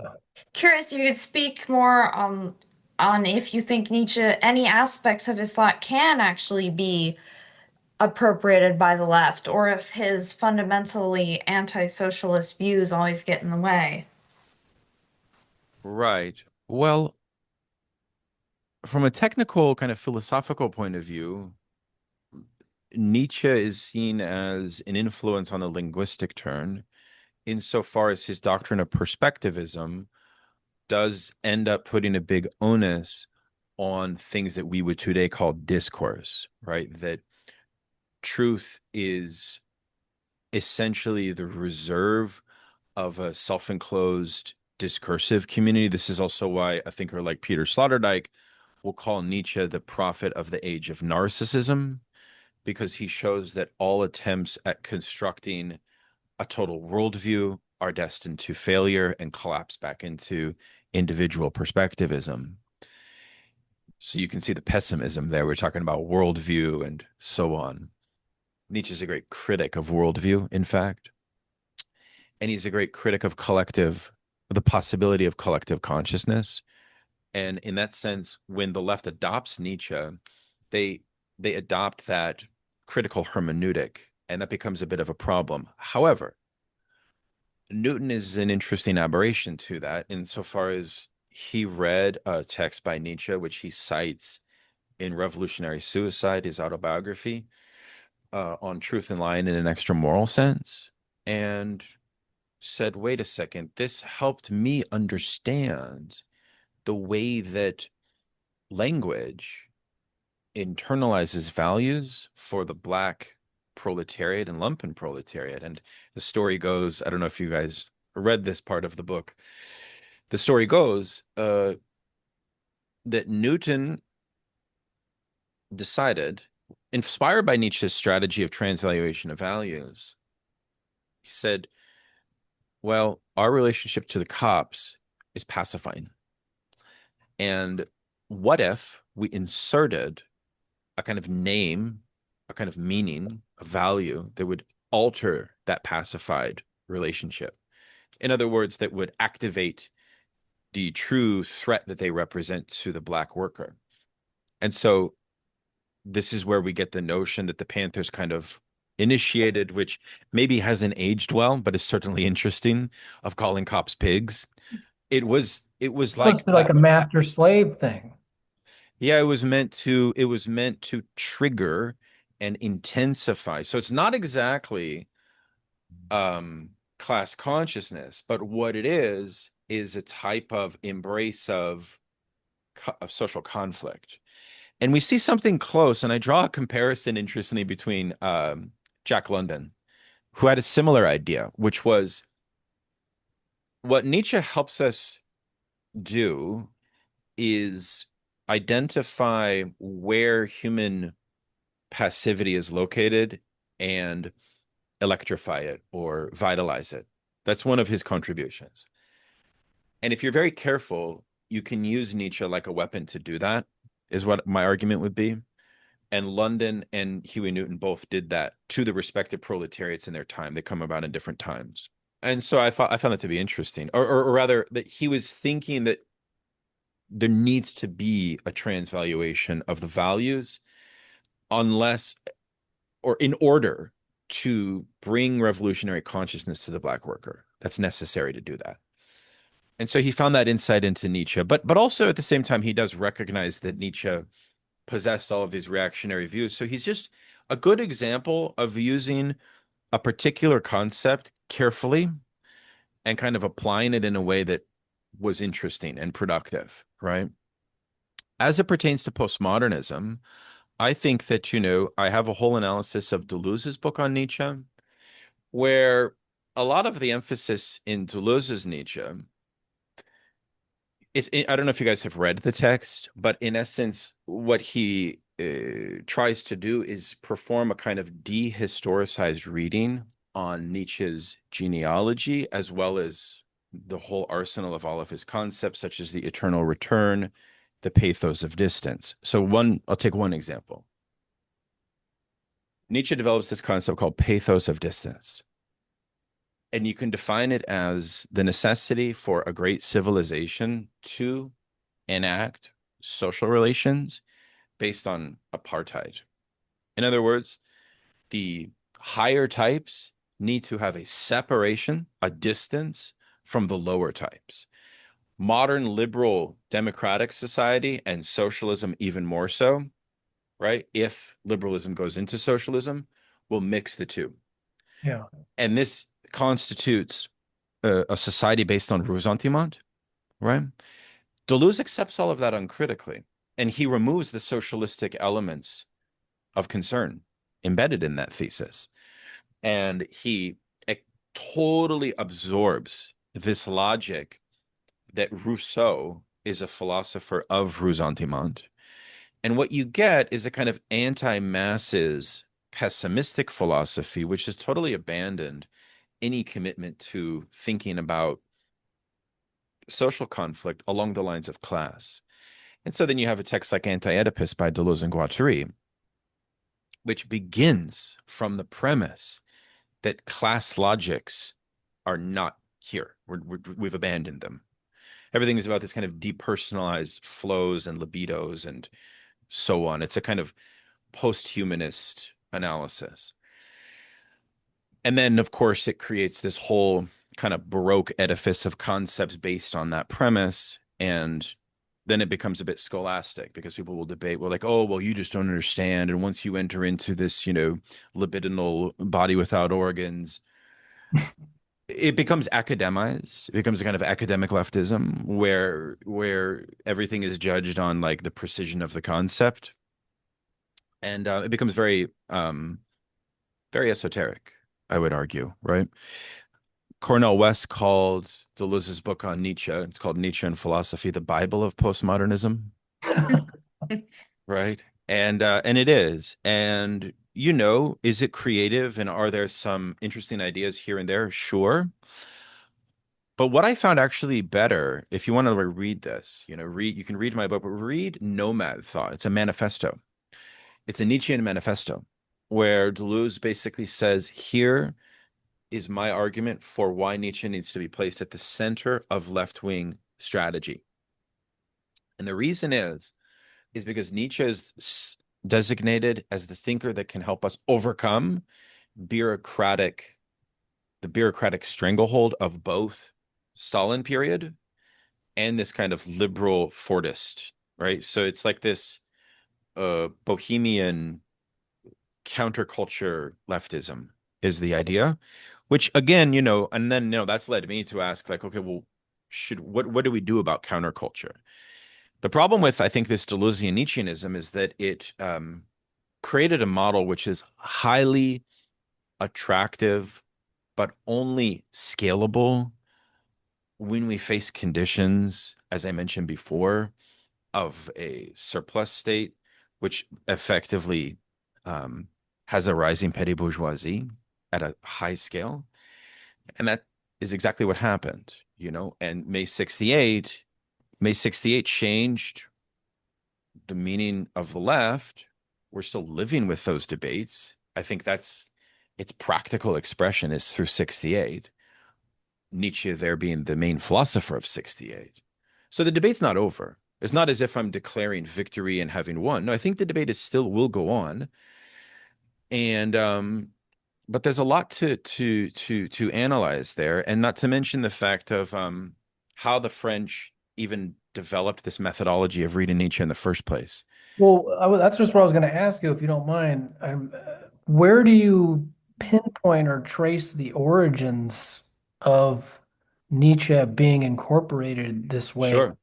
curious if you could speak more on if you think Nietzsche, any aspects of his thought can actually be appropriated by the left, or if his fundamentally anti-socialist views always get in the way. Right. Well, from a technical kind of philosophical point of view, Nietzsche is seen as an influence on the linguistic turn, insofar as his doctrine of perspectivism does end up putting a big onus on things that we would today call discourse, right? That truth is essentially the reserve of a self-enclosed discursive community. This is also why a thinker like Peter Sloterdijk will call Nietzsche the prophet of the age of narcissism, because he shows that all attempts at constructing a total worldview are destined to failure and collapse back into individual perspectivism. So you can see the pessimism there. We're talking about worldview and so on. Nietzsche's a great critic of worldview, in fact, and he's a great critic of the possibility of collective consciousness. And in that sense, when the left adopts Nietzsche, they they adopt that critical hermeneutic, and that becomes a bit of a problem. However, Newton is an interesting aberration to that insofar as he read a text by Nietzsche, which he cites in Revolutionary Suicide, his autobiography, on truth and lying in an extra moral sense, and said, wait a second, this helped me understand the way that language internalizes values for the black proletariat and lumpen proletariat. And the story goes, I don't know if you guys read this part of the book. The story goes that Newton decided, inspired by Nietzsche's strategy of transvaluation of values, he said, well, our relationship to the cops is pacifying. And what if we inserted a kind of name, a kind of meaning, a value that would alter that pacified relationship? In other words, that would activate the true threat that they represent to the black worker. And so this is where we get the notion that the Panthers kind of initiated, which maybe hasn't aged well, but is certainly interesting, of calling cops pigs. It was like Supposed to be like that. a master slave thing. Yeah, it was meant to trigger and intensify. So it's not exactly um class consciousness, but what it is a type of embrace of social conflict. And we see something close, and I draw a comparison, interestingly, between Jack London, who had a similar idea, which was what Nietzsche helps us do is identify where human passivity is located and electrify it or vitalize it. That's one of his contributions. And if you're very careful, you can use Nietzsche like a weapon to do that, is what my argument would be. And London and Huey Newton both did that to the respective proletariats in their time. They come about in different times. And so I found it to be interesting, or rather, that he was thinking that there needs to be a transvaluation of the values, unless or in order to bring revolutionary consciousness to the black worker. That's necessary to do that. And so he found that insight into Nietzsche, but also at the same time he does recognize that Nietzsche possessed all of these reactionary views. So he's just a good example of using a particular concept carefully and kind of applying it in a way that was interesting and productive, right? As it pertains to postmodernism, I think that, I have a whole analysis of Deleuze's book on Nietzsche, where a lot of the emphasis in Deleuze's Nietzsche is, I don't know if you guys have read the text, but in essence, what he tries to do is perform a kind of dehistoricized reading on Nietzsche's genealogy, as well as the whole arsenal of all of his concepts, such as the eternal return, the pathos of distance. So I'll take one example. Nietzsche develops this concept called pathos of distance. And you can define it as the necessity for a great civilization to enact social relations based on apartheid. In other words, the higher types need to have a separation, a distance from the lower types. Modern liberal democratic society and socialism, even more so, right? If liberalism goes into socialism, will mix the two. Yeah. And this constitutes a society based on ressentiment, right? Deleuze accepts all of that uncritically, and he removes the socialistic elements of concern embedded in that thesis. And he totally absorbs this logic that Rousseau is a philosopher of ressentiment. And what you get is a kind of anti-masses pessimistic philosophy, which has totally abandoned any commitment to thinking about social conflict along the lines of class. And so then you have a text like Anti-Oedipus by Deleuze and Guattari, which begins from the premise that class logics are not here. We've abandoned them. Everything is about this kind of depersonalized flows and libidos and so on. It's a kind of post-humanist analysis. And then, of course, it creates this whole kind of Baroque edifice of concepts based on that premise. And then it becomes a bit scholastic because people will debate, well, like, oh, well, you just don't understand. And once you enter into this, libidinal body without organs, it becomes academized. It becomes a kind of academic leftism where everything is judged on like the precision of the concept, and it becomes very esoteric, I would argue, right? Cornel West called Deleuze's book on Nietzsche, it's called Nietzsche and Philosophy, the Bible of postmodernism, right? And it is. And is it creative and are there some interesting ideas here and there? Sure. But what I found actually better, if you want to read this, you can read my book, but read Nomad Thought. It's a manifesto. It's a Nietzschean manifesto where Deleuze basically says, here is my argument for why Nietzsche needs to be placed at the center of left-wing strategy. And the reason is because Nietzsche is designated as the thinker that can help us overcome bureaucratic, the bureaucratic stranglehold of both Stalin period and this kind of liberal Fordist, right? So it's like this bohemian counterculture leftism is the idea, which again, and then that's led me to ask like, okay, well, what do we do about counterculture? The problem with I think this Deleuzean Nietzscheanism is that it created a model which is highly attractive, but only scalable when we face conditions, as I mentioned before, of a surplus state, which effectively has a rising petty bourgeoisie at a high scale. And that is exactly what happened, and May 68 changed the meaning of the left. We're still living with those debates. I think that's its practical expression is through 68. Nietzsche there being the main philosopher of 68. So the debate's not over. It's not as if I'm declaring victory and having won. No, I think the debate is still will go on. And but there's a lot to analyze there, and not to mention the fact of how the French even developed this methodology of reading Nietzsche in the first place. Well, that's just what I was going to ask you, if you don't mind. Where do you pinpoint or trace the origins of Nietzsche being incorporated this way Sure,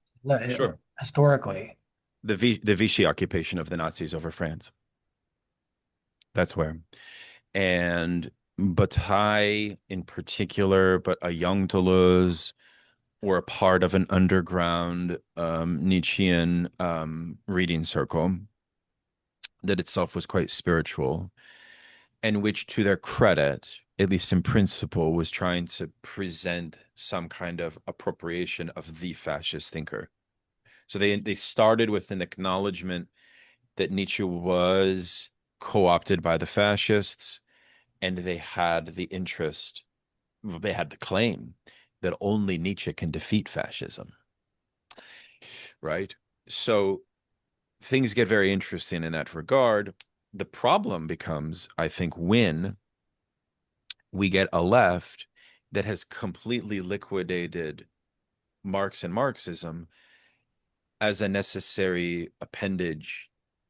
sure. historically? The Vichy occupation of the Nazis over France. That's where. And Bataille in particular, but a young Deleuze were a part of an underground Nietzschean reading circle that itself was quite spiritual, and which, to their credit, at least in principle, was trying to present some kind of appropriation of the fascist thinker. So they started with an acknowledgement that Nietzsche was co-opted by the fascists, and they had the interest, they had the claim that only Nietzsche can defeat fascism, right? So things get very interesting in that regard. The problem becomes, I think, when we get a left that has completely liquidated Marx and Marxism as a necessary appendage,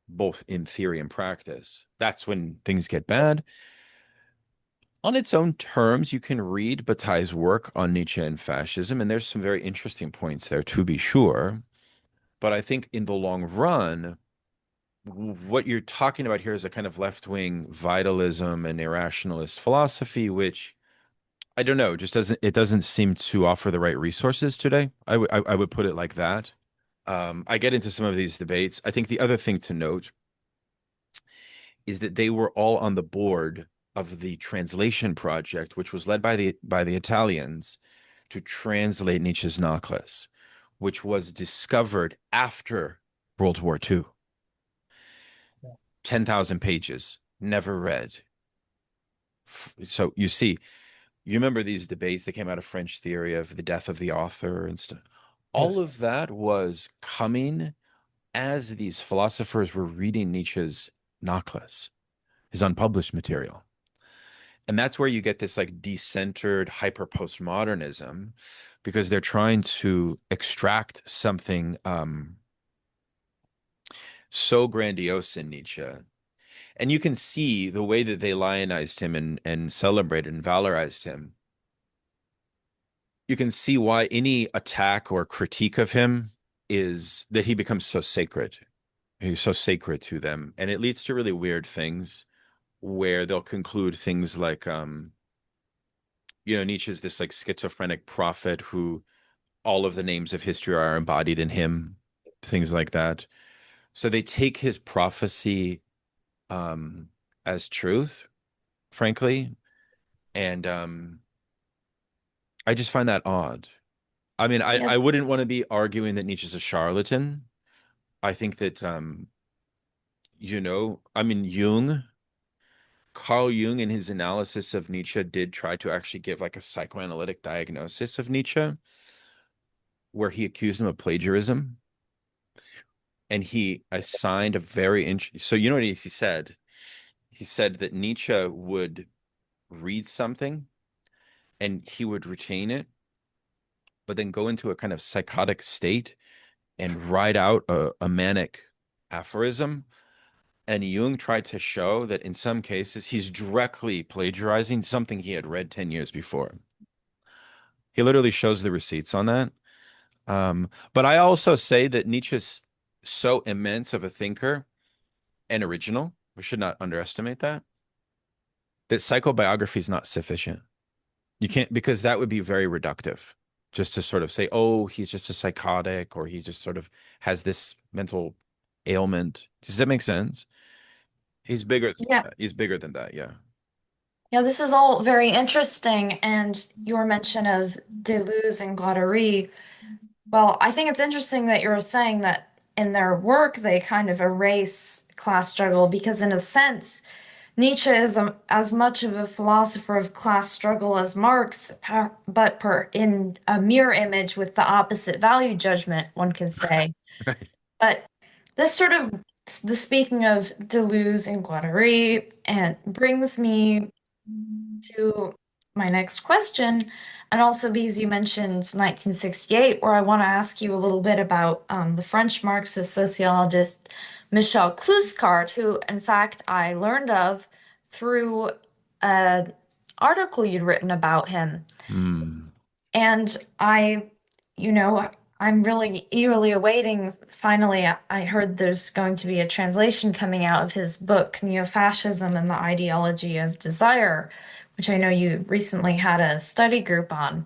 both in theory and practice. That's when things get bad. On its own terms, you can read Bataille's work on Nietzsche and fascism, and there's some very interesting points there, to be sure. But I think in the long run, what you're talking about here is a kind of left-wing vitalism and irrationalist philosophy, which I don't know, just doesn't seem to offer the right resources today. I would put it like that. I get into some of these debates. I think the other thing to note is that they were all on the board of the translation project, which was led by the Italians to translate Nietzsche's Nachlass, which was discovered after World War II. 10,000 pages, never read. So you see, you remember these debates that came out of French theory of the death of the author and stuff. All Yes. of that was coming as these philosophers were reading Nietzsche's Nachlass, his unpublished material. And that's where you get this like decentered hyper postmodernism, because they're trying to extract something so grandiose in Nietzsche. And you can see the way that they lionized him and celebrated and valorized him. You can see why any attack or critique of him is that he becomes so sacred. He's so sacred to them. And it leads to really weird things where they'll conclude things like Nietzsche's this like schizophrenic prophet who all of the names of history are embodied in him, things like that. So they take his prophecy um as truth, frankly. And I just find that odd. I mean, Yeah, I wouldn't want to be arguing that Nietzsche's a charlatan. I think that I mean Carl Jung in his analysis of Nietzsche did try to actually give like a psychoanalytic diagnosis of Nietzsche where he accused him of plagiarism, and he assigned a very so you know what he said? He said that Nietzsche would read something and he would retain it, but then go into a kind of psychotic state and write out a manic aphorism. And Jung tried to show that in some cases he's directly plagiarizing something he had read 10 years before. He literally shows the receipts on that. But I also say that Nietzsche's so immense of a thinker and original, we should not underestimate that, that psychobiography is not sufficient. You can't, because that would be very reductive, just to sort of say, oh, he's just a psychotic, or he just sort of has this mental ailment. Does that make sense? He's bigger. yeah, He's bigger than that. Yeah. yeah, this is all very interesting. And your mention of Deleuze and Guattari, well, I think it's interesting that you're saying that in their work they kind of erase class struggle because, in a sense, Nietzsche is as much of a philosopher of class struggle as Marx, but in a mirror image with the opposite value judgment, one could say. Right. But this sort of the speaking of Deleuze and Guattari and brings me to my next question, and also because you mentioned 1968, where I want to ask you a little bit about the French Marxist sociologist Michel Cluscard, who, in fact, I learned of through an article you'd written about him. Hmm. And you know, I'm really eagerly awaiting. Finally, I heard there's going to be a translation coming out of his book, Neo-Fascism and the Ideology of Desire, which I know you recently had a study group on.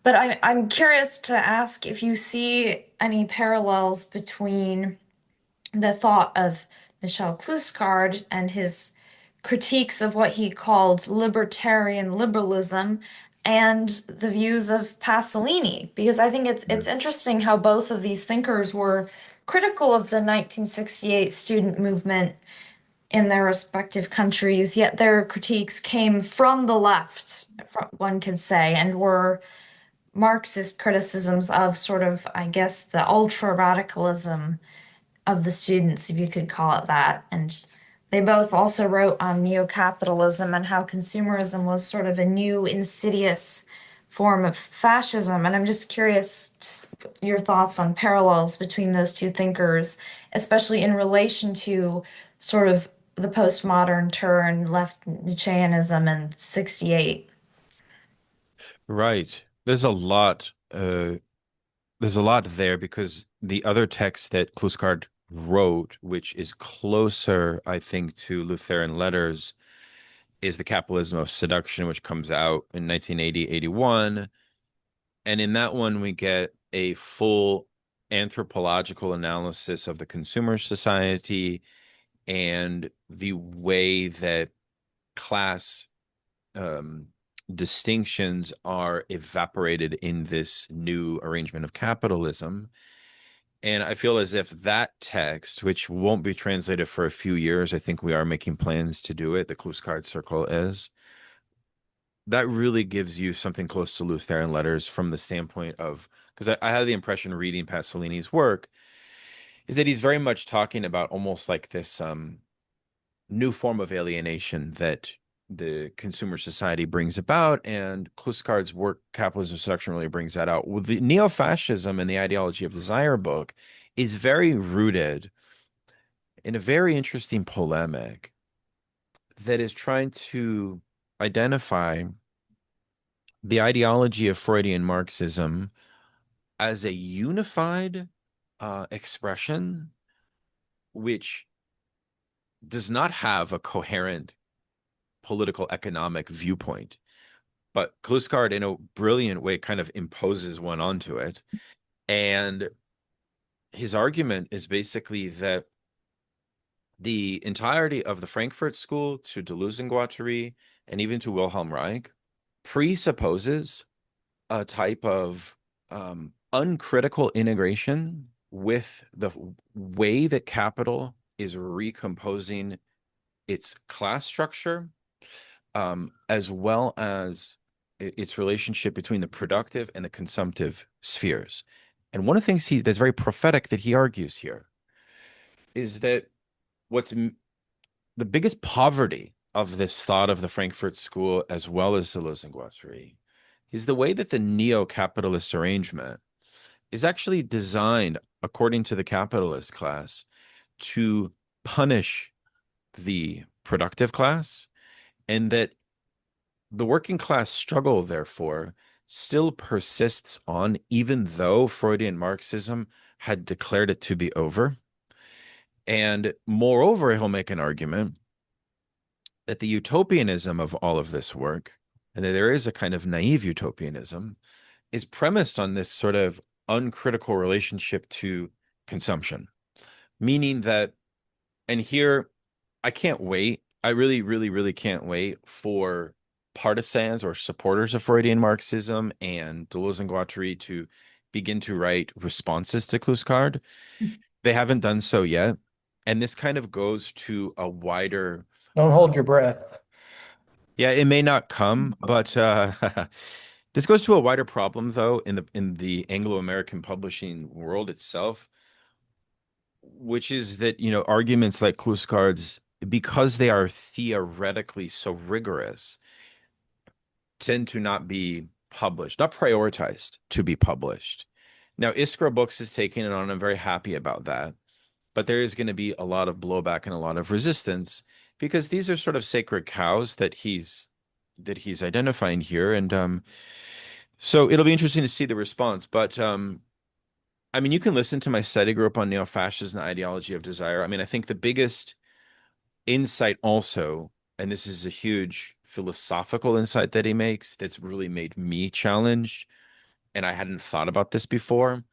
But I'm curious to ask if you see any parallels between the thought of Michel Cluscard and his critiques of what he called libertarian liberalism and the views of Pasolini, because I think it's interesting how both of these thinkers were critical of the 1968 student movement in their respective countries, yet their critiques came from the left, one could say, and were Marxist criticisms of sort of, I guess, the ultra radicalism of the students, if you could call it that. And they both also wrote on neo-capitalism and how consumerism was sort of a new, insidious form of fascism. And I'm just curious your thoughts on parallels between those two thinkers, especially in relation to sort of the postmodern turn, left-Nietzscheanism and 68. Right. There's a lot there because the other text that Kluskard wrote, which is closer, I think, to Lutheran letters, is The Capitalism of Seduction, which comes out in 1980, 81. And in that one, we get a full anthropological analysis of the consumer society and the way that class um, distinctions are evaporated in this new arrangement of capitalism. And I feel as if that text, which won't be translated for a few years, I think we are making plans to do it, the Kluskard Circle is, that really gives you something close to Lutheran letters from the standpoint of, because I have the impression reading Pasolini's work is that he's very much talking about almost like this new form of alienation that the consumer society brings about, and Kluskard's work, Capitalism and Seduction, really brings that out. Well, the neo-fascism and the ideology of desire book is very rooted in a very interesting polemic that is trying to identify the ideology of Freudian Marxism as a unified expression which does not have a coherent political economic viewpoint. But Kluskard, in a brilliant way, kind of imposes one onto it. And his argument is basically that the entirety of the Frankfurt School to Deleuze-Guattari and even to Wilhelm Reich presupposes a type of uncritical integration with the way that capital is recomposing its class structure, as well as its relationship between the productive and the consumptive spheres. And one of the things that's very prophetic that he argues here is that what's the biggest poverty of this thought of the Frankfurt School, as well as Deleuze and Guattari, is the way that the neo-capitalist arrangement is actually designed, according to the capitalist class, to punish the productive class, and that the working class struggle, therefore, still persists on, even though Freudian Marxism had declared it to be over. And moreover, he'll make an argument that the utopianism of all of this work, and that there is a kind of naive utopianism, is premised on this sort of uncritical relationship to consumption. Meaning that, and here, I can't wait. I really, really, really can't wait for partisans or supporters of Freudian Marxism and Deleuze and Guattari to begin to write responses to Kluskard. They haven't done so yet. And this kind of goes to a wider, Don't hold your breath. yeah, it may not come, but this goes to a wider problem, though, in the Anglo-American publishing world itself, which is that, arguments like Kluskard's, because they are theoretically so rigorous, tend to not be published, not prioritized to be published. Now, Iskra Books is taking it on. I'm very happy about that. But there is going to be a lot of blowback and a lot of resistance because these are sort of sacred cows that he's identifying here. And so it'll be interesting to see the response. But I mean, you can listen to my study group on neo-fascism and ideology of desire. I mean, I think the biggest insight also, and this is a huge philosophical insight that he makes that's really made me challenge, and I hadn't thought about this before,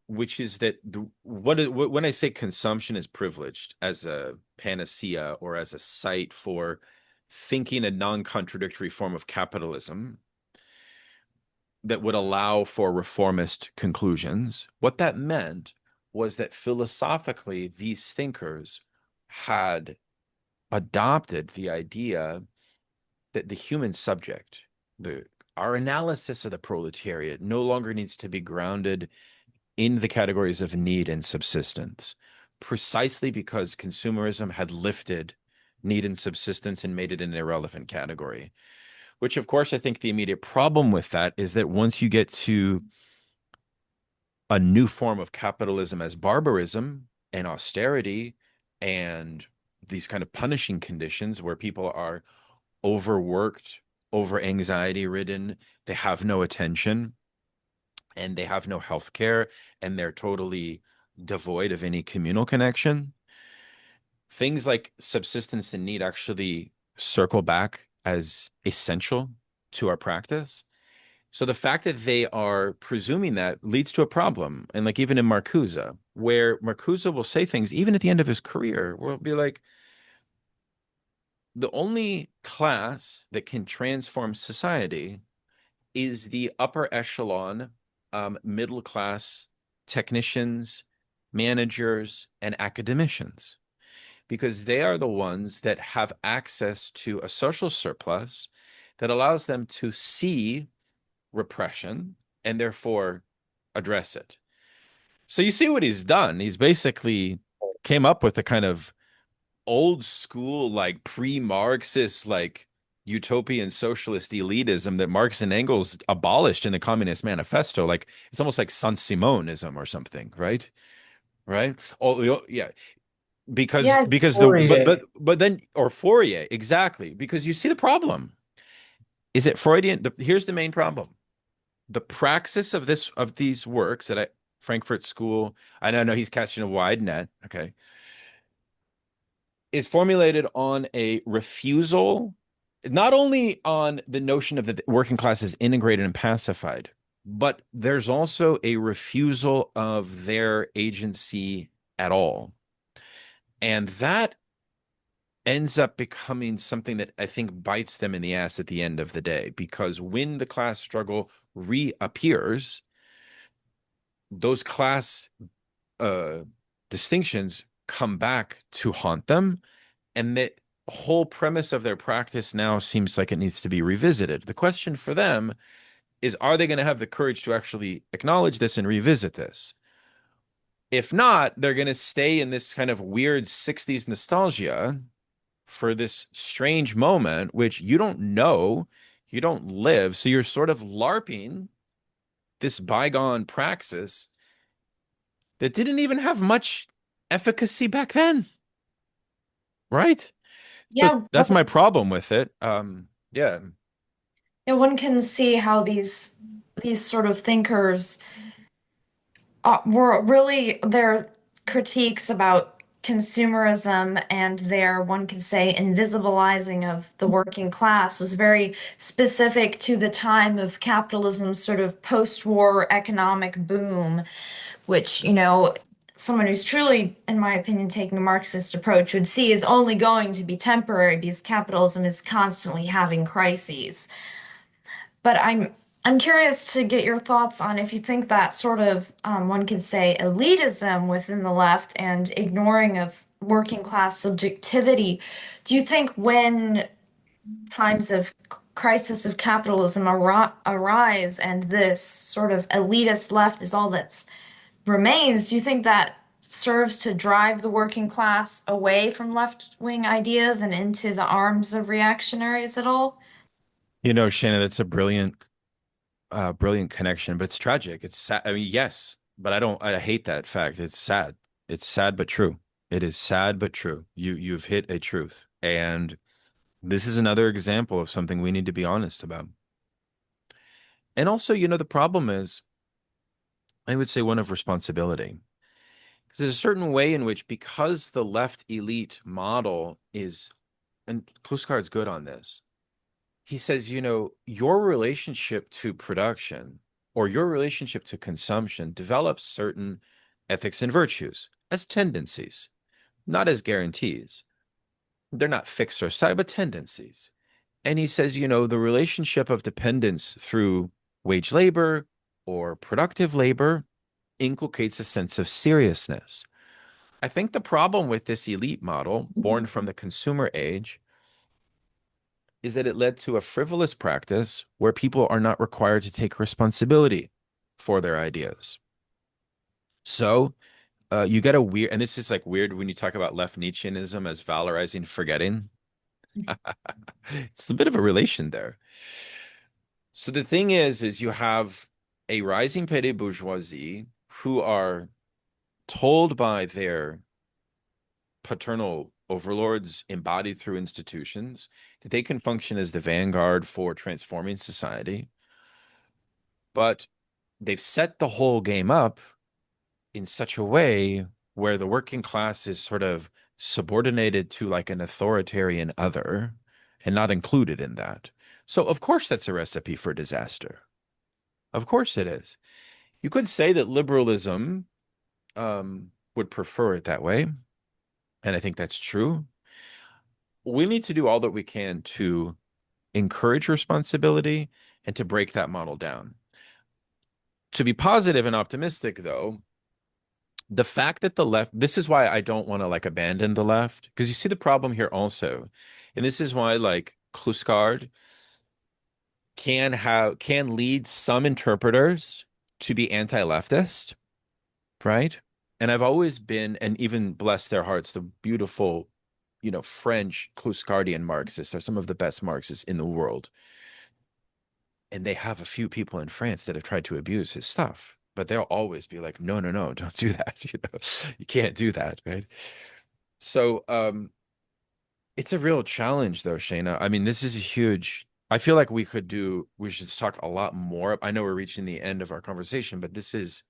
which is that when I say consumption is privileged as a panacea or as a site for thinking a non-contradictory form of capitalism that would allow for reformist conclusions, what that meant was that philosophically these thinkers had adopted the idea that the human subject, the our analysis of the proletariat no longer needs to be grounded in the categories of need and subsistence, precisely because consumerism had lifted need and subsistence and made it an irrelevant category. Which, of course, I think the immediate problem with that is that once you get to a new form of capitalism as barbarism and austerity and these kind of punishing conditions where people are overworked, over anxiety ridden, they have no attention, and they have no health care, and they're totally devoid of any communal connection. Things like subsistence and need actually circle back as essential to our practice. So the fact that they are presuming that leads to a problem. And like even in Marcuse, where Marcuse will say things, even at the end of his career, where it'll be like, the only class that can transform society is the upper echelon, middle class technicians, managers, and academicians, because they are the ones that have access to a social surplus that allows them to see repression and therefore address it. So you see what he's done. He's basically came up with a kind of old school, like pre-Marxist, like utopian socialist elitism that Marx and Engels abolished in the Communist Manifesto. Like it's almost like Saint-Simonism or something, right? Right? Oh, yeah. Because Yeah, because the Fourier. but then or Fourier, exactly. Because you see the problem. Is it Freudian? Here's the main problem. The praxis of these works that Frankfurt School, I know he's casting a wide net, okay, is formulated on a refusal, not only on the notion of the working class is integrated and pacified, but there's also a refusal of their agency at all. And that ends up becoming something that I think bites them in the ass at the end of the day, because when the class struggle reappears, those class uh, distinctions come back to haunt them, and the whole premise of their practice now seems like it needs to be revisited. The question for them is, are they going to have the courage to actually acknowledge this and revisit this? If not, they're going to stay in this kind of weird 60s nostalgia for this strange moment, which you don't know, you don't live. So you're sort of LARPing this bygone praxis that didn't even have much efficacy back then, right? So yeah, that's my problem with it. Yeah. yeah, one can see how these sort of thinkers were really their critiques about consumerism and their, one could say, invisibilizing of the working class was very specific to the time of capitalism's sort of post-war economic boom, which, someone who's truly, in my opinion, taking a Marxist approach would see is only going to be temporary because capitalism is constantly having crises. But I'm curious to get your thoughts on if you think that sort of one could say elitism within the left and ignoring of working class subjectivity. Do you think when times of crisis of capitalism arise and this sort of elitist left is all that's remains, do you think that serves to drive the working class away from left-wing ideas and into the arms of reactionaries at all? Shaenah, that's a brilliant connection, but it's tragic. It's sad. I mean, yes, but I hate that fact. It's sad. It's sad but true. It is sad but true. You've hit a truth. And this is another example of something we need to be honest about. And also, the problem is, I would say one of responsibility. Because there's a certain way in which, because the left elite model is, and Kluskard's good on this, he says, your relationship to production or your relationship to consumption develops certain ethics and virtues as tendencies, not as guarantees. They're not fixed or set, but tendencies. And he says, the relationship of dependence through wage labor or productive labor inculcates a sense of seriousness. I think the problem with this elite model, born from the consumer age, is that it led to a frivolous practice where people are not required to take responsibility for their ideas. So you get a weird, and this is like weird when you talk about left-Nietzscheanism as valorizing forgetting. It's a bit of a relation there. So the thing is you have a rising petty bourgeoisie who are told by their paternal overlords embodied through institutions that they can function as the vanguard for transforming society, but they've set the whole game up in such a way where the working class is sort of subordinated to like an authoritarian other and not included in that. So, of course, that's a recipe for disaster. Of course it is. You could say that liberalism would prefer it that way. And I think that's true. We need to do all that we can to encourage responsibility and to break that model down. To be positive and optimistic, though, the fact that the left, this is why I don't want to like abandon the left, because you see the problem here also. And this is why like Kluskard can lead some interpreters to be anti-leftist, right? And I've always been, and even bless their hearts, the beautiful, French Kluskardian Marxists are some of the best Marxists in the world. And they have a few people in France that have tried to abuse his stuff, but they'll always be like, no, no, no, don't do that. You can't do that, right? So, it's a real challenge though, Shaenah. I mean, this is a huge, I feel like we should talk a lot more. I know we're reaching the end of our conversation, but this is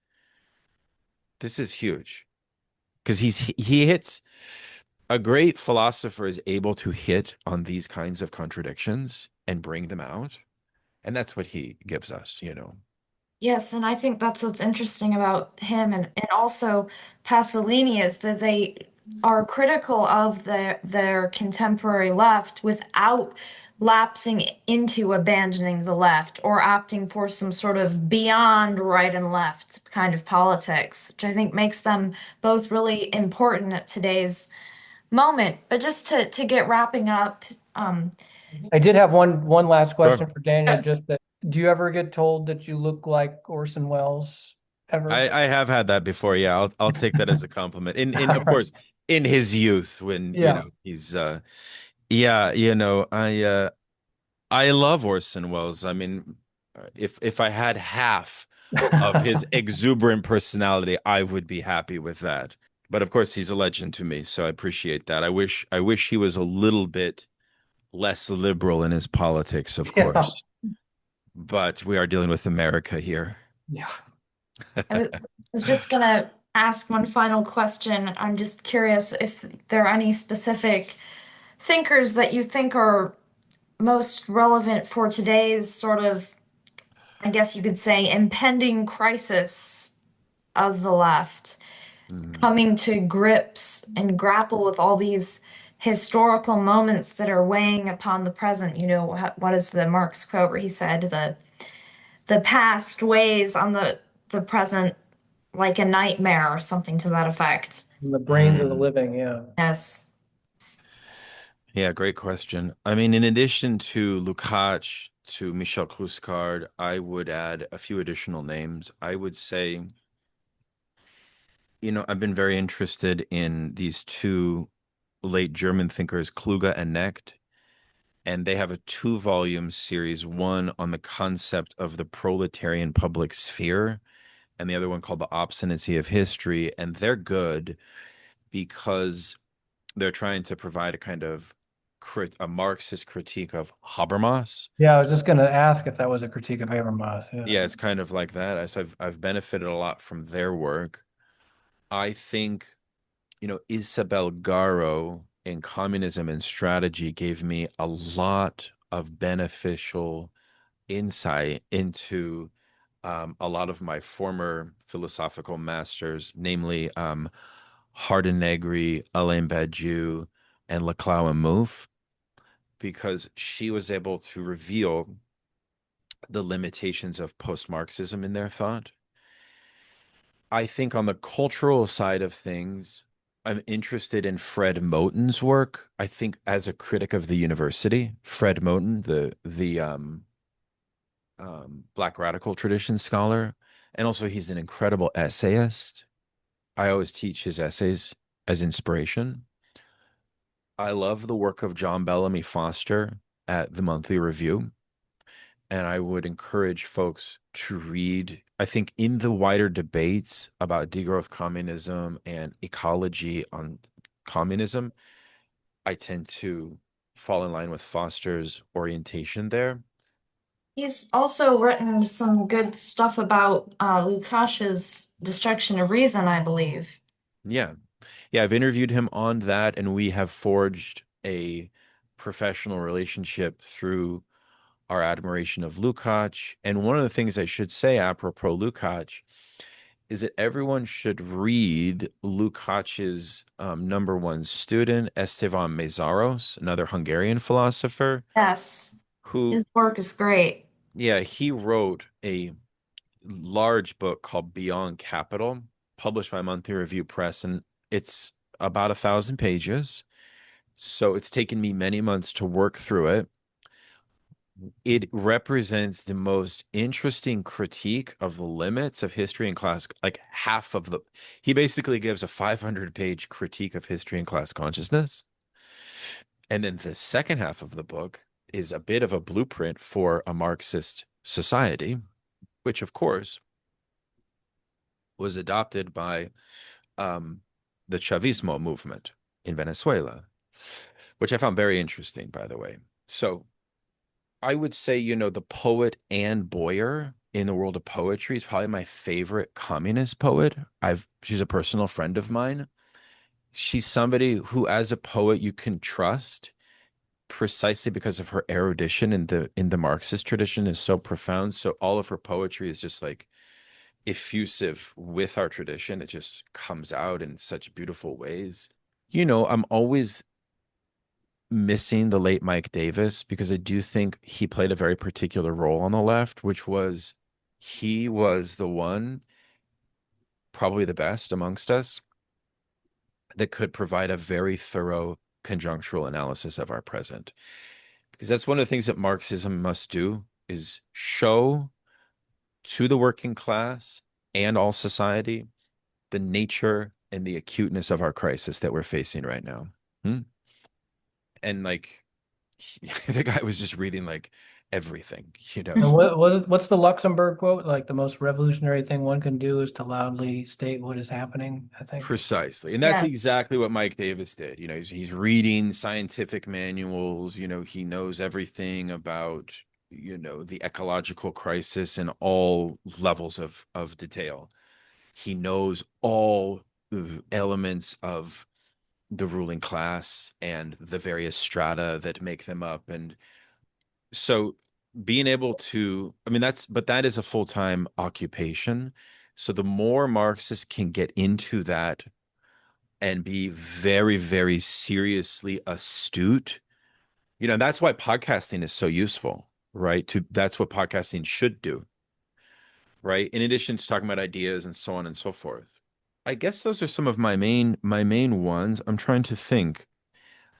huge because he hits a great philosopher is able to hit on these kinds of contradictions and bring them out. And that's what he gives us. Yes, and I think that's what's interesting about him and also Pasolini is that they are critical of their contemporary left without lapsing into abandoning the left or opting for some sort of beyond right and left kind of politics, which I think makes them both really important at today's moment. But just to get wrapping up, um, I did have one last question Sure. for Daniel. Just that, do you ever get told that you look like Orson Welles ever? I have had that before. Yeah, I'll take that as a compliment. In All of right. course, in his youth when, Yeah. he's yeah, I love Orson Welles. I mean, if I had half of his exuberant personality, I would be happy with that. But of course, he's a legend to me, so I appreciate that. I wish he was a little bit less liberal in his politics, of Yeah. course. But we are dealing with America here. Yeah. was just gonna ask one final question. I'm just curious if there are any specific thinkers that you think are most relevant for today's sort of, I guess you could say, impending crisis of the left, Mhm. coming to grips and grapple with all these historical moments that are weighing upon the present. You know, what is the Marx quote where he said the past weighs on the present like a nightmare or something to that effect. And the brains of the Mm. living. Yeah. Yes. Yeah, great question. I mean, in addition to Lukács, to Michel Kluskard, I would add a few additional names. I would say, I've been very interested in these two late German thinkers, Kluge and Necht. and they have a two-volume series, one on the concept of the proletarian public sphere, and the other one called The Obstinacy of History. And they're good because they're trying to provide a kind of a Marxist critique of Habermas. Yeah, I was just going to ask if that was a critique of Habermas. Yeah. Yeah, it's kind of like that. I've benefited a lot from their work. I think, Isabel Garo in Communism and Strategy gave me a lot of beneficial insight into a lot of my former philosophical masters, namely Hardenegri, Alain Badiou, and Laclau and Mouffe, because she was able to reveal the limitations of post-Marxism in their thought. I think on the cultural side of things, I'm interested in Fred Moten's work. I think as a critic of the university, Fred Moten, the Black radical tradition scholar, and also he's an incredible essayist. I always teach his essays as inspiration. I love the work of John Bellamy Foster at the Monthly Review, and I would encourage folks to read. I think in the wider debates about degrowth communism and ecology on communism, I tend to fall in line with Foster's orientation there. He's also written some good stuff about Lukács's Destruction of Reason, I believe. Yeah. Yeah, I've interviewed him on that, and we have forged a professional relationship through our admiration of Lukács. And one of the things I should say apropos Lukács is that everyone should read Lukács's number one student, Esteban Mészáros, another Hungarian philosopher, Yes, who, his work is great. yeah, he wrote a large book called Beyond Capital, published by Monthly Review Press, and it's about 1,000 pages. So it's taken me many months to work through it. It represents the most interesting critique of the limits of history and class, like half of the, he basically gives a 500-page critique of history and class consciousness. And then the second half of the book is a bit of a blueprint for a Marxist society, which of course was adopted by um, the Chavismo movement in Venezuela, which I found very interesting, by the way. So I would say, the poet Anne Boyer in the world of poetry is probably my favorite communist poet. She's a personal friend of mine. She's somebody who, as a poet, you can trust precisely because of her erudition in the Marxist tradition is so profound. So all of her poetry is just like effusive with our tradition. It just comes out in such beautiful ways. I'm always missing the late Mike Davis because I do think he played a very particular role on the left, which was he was the one, probably the best amongst us, that could provide a very thorough conjunctural analysis of our present. Because that's one of the things that Marxism must do is show to the working class and all society the nature and the acuteness of our crisis that we're facing right now. Hmm? And like the guy was just reading like everything, And what was it, what's the Luxembourg quote? Like the most revolutionary thing one can do is to loudly state what is happening, I think. Precisely. And that's Yes. exactly what Mike Davis did. He's reading scientific manuals, he knows everything about, the ecological crisis in all levels of detail. He knows all the elements of the ruling class and the various strata that make them up. And so being able to, I mean, but that is a full-time occupation. So the more Marxists can get into that and be very, very seriously astute, that's why podcasting is so useful, right? That's what podcasting should do, right? In addition to talking about ideas and so on and so forth. I guess those are some of my main ones. I'm trying to think.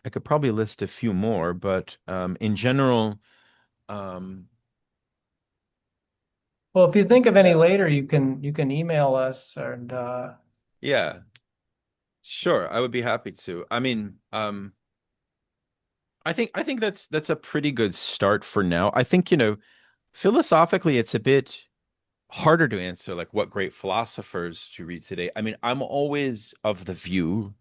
I could probably list a few more, but in general, um, Well, if you think of any later, you can email us and yeah, sure, I would be happy to. I mean, I think that's a pretty good start for now. I think, philosophically it's a bit harder to answer like what great philosophers to read today. I mean, I'm always of the view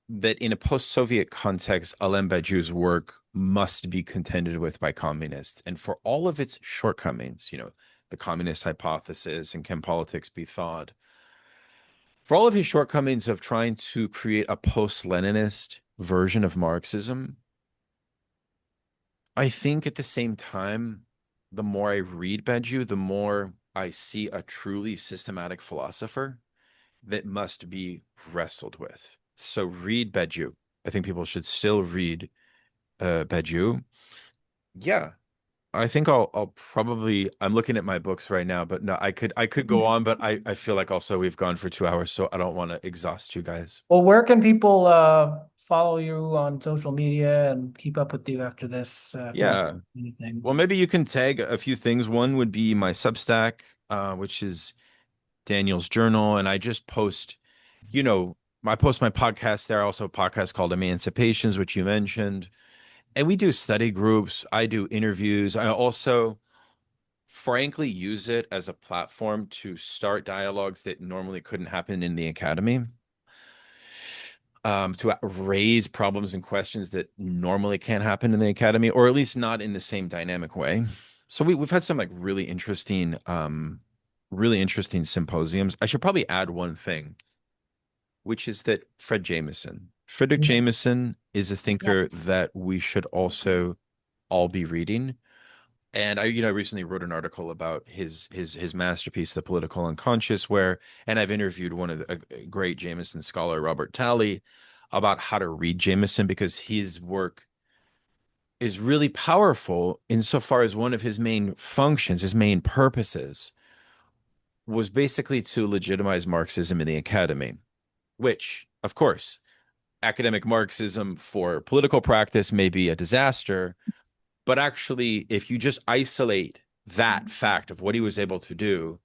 that in a post-Soviet context, Alain Badiou's work must be contended with by communists. And for all of its shortcomings, the communist hypothesis and can politics be thought, for all of his shortcomings of trying to create a post-Leninist version of Marxism, I think at the same time, the more I read Badiou, the more I see a truly systematic philosopher that must be wrestled with. So read Badiou. I think people should still read Badiou. Yeah, I think I'll probably I'm looking at my books right now, but no, I could go on, but I feel like also we've gone for 2 hours, so I don't want to exhaust you guys. Well, where can people follow you on social media and keep up with you after this if they're Yeah. anything? Well, maybe you can tag a few things. One would be my Substack, which is Daniel's Journal, and I just post, you know, I post my podcast there. Also, a podcast called Emancipations, which you mentioned, and we do study groups. I do interviews. I also, frankly, use it as a platform to start dialogues that normally couldn't happen in the academy, to raise problems and questions that normally can't happen in the academy, or at least not in the same dynamic way. So we've had some like really interesting symposiums. I should probably add one thing, which is that Friedrich Yeah. Jameson is a thinker Yes. that we should also all be reading. And I recently wrote an article about his masterpiece, The Political Unconscious, and I've interviewed one of a great Jameson scholar, Robert Talley, about how to read Jameson because his work is really powerful insofar as one of his main functions, his main purposes, was basically to legitimize Marxism in the academy, which, of course, academic Marxism for political practice may be a disaster, but actually, if you just isolate that fact of what he was able to do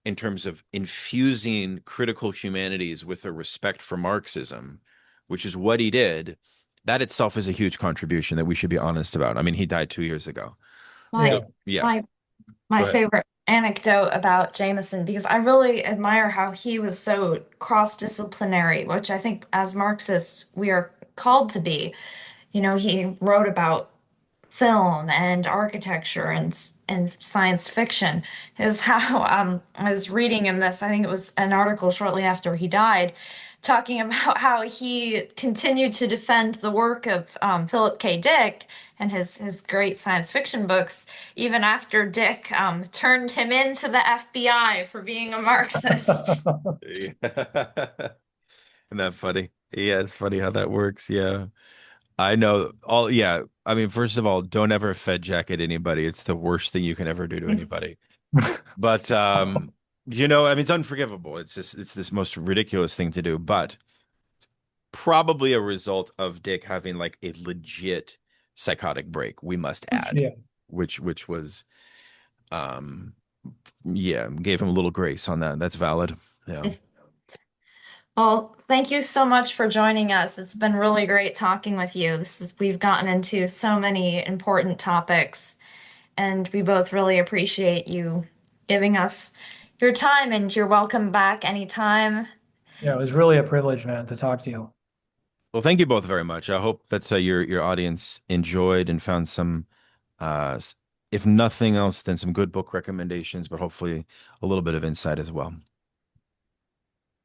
in terms of infusing critical humanities with a respect for Marxism, which is what he did, that itself is a huge contribution that we should be honest about. I mean, he died 2 years ago. My Yeah. So, yeah, my go my ahead. favorite anecdote about Jameson, because I really admire how he was so cross-disciplinary, which I think as Marxists we are called to be. He wrote about film and architecture and science fiction. Is how I was reading in this, I think it was an article shortly after he died, talking about how he continued to defend the work of Philip K. Dick and his great science fiction books, even after Dick turned him into the FBI for being a Marxist. Yeah. Isn't that funny? Yeah, it's funny how that works. Yeah. I know all, yeah. I mean, first of all, don't ever Fed jacket anybody. It's the worst thing you can ever do to anybody. But I mean, it's unforgivable. It's this most ridiculous thing to do, but probably a result of Dick having like a legit psychotic break, we must add, Yeah. which was um yeah, gave him a little grace on that. That's valid. Yeah. Well, thank you so much for joining us. It's been really great talking with you. We've gotten into so many important topics, and we both really appreciate you giving us your time, and you're welcome back anytime. Yeah, it was really a privilege, man, to talk to you. Well, thank you both very much. I hope that your audience enjoyed and found some, uh, if nothing else, then some good book recommendations, but hopefully a little bit of insight as well.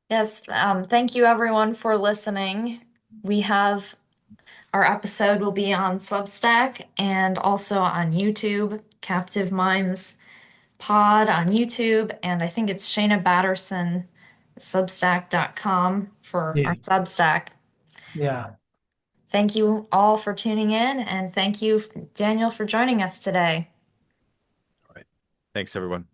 Yes, thank you everyone for listening. We have our episode will be on Substack and also on YouTube, Captive Mimes Pod on YouTube, and I think it's Shaenah Batterson, substack.com for Yeah. our Substack. Yeah. Thank you all for tuning in, and thank you, Daniel, for joining us today. All right. Thanks, everyone.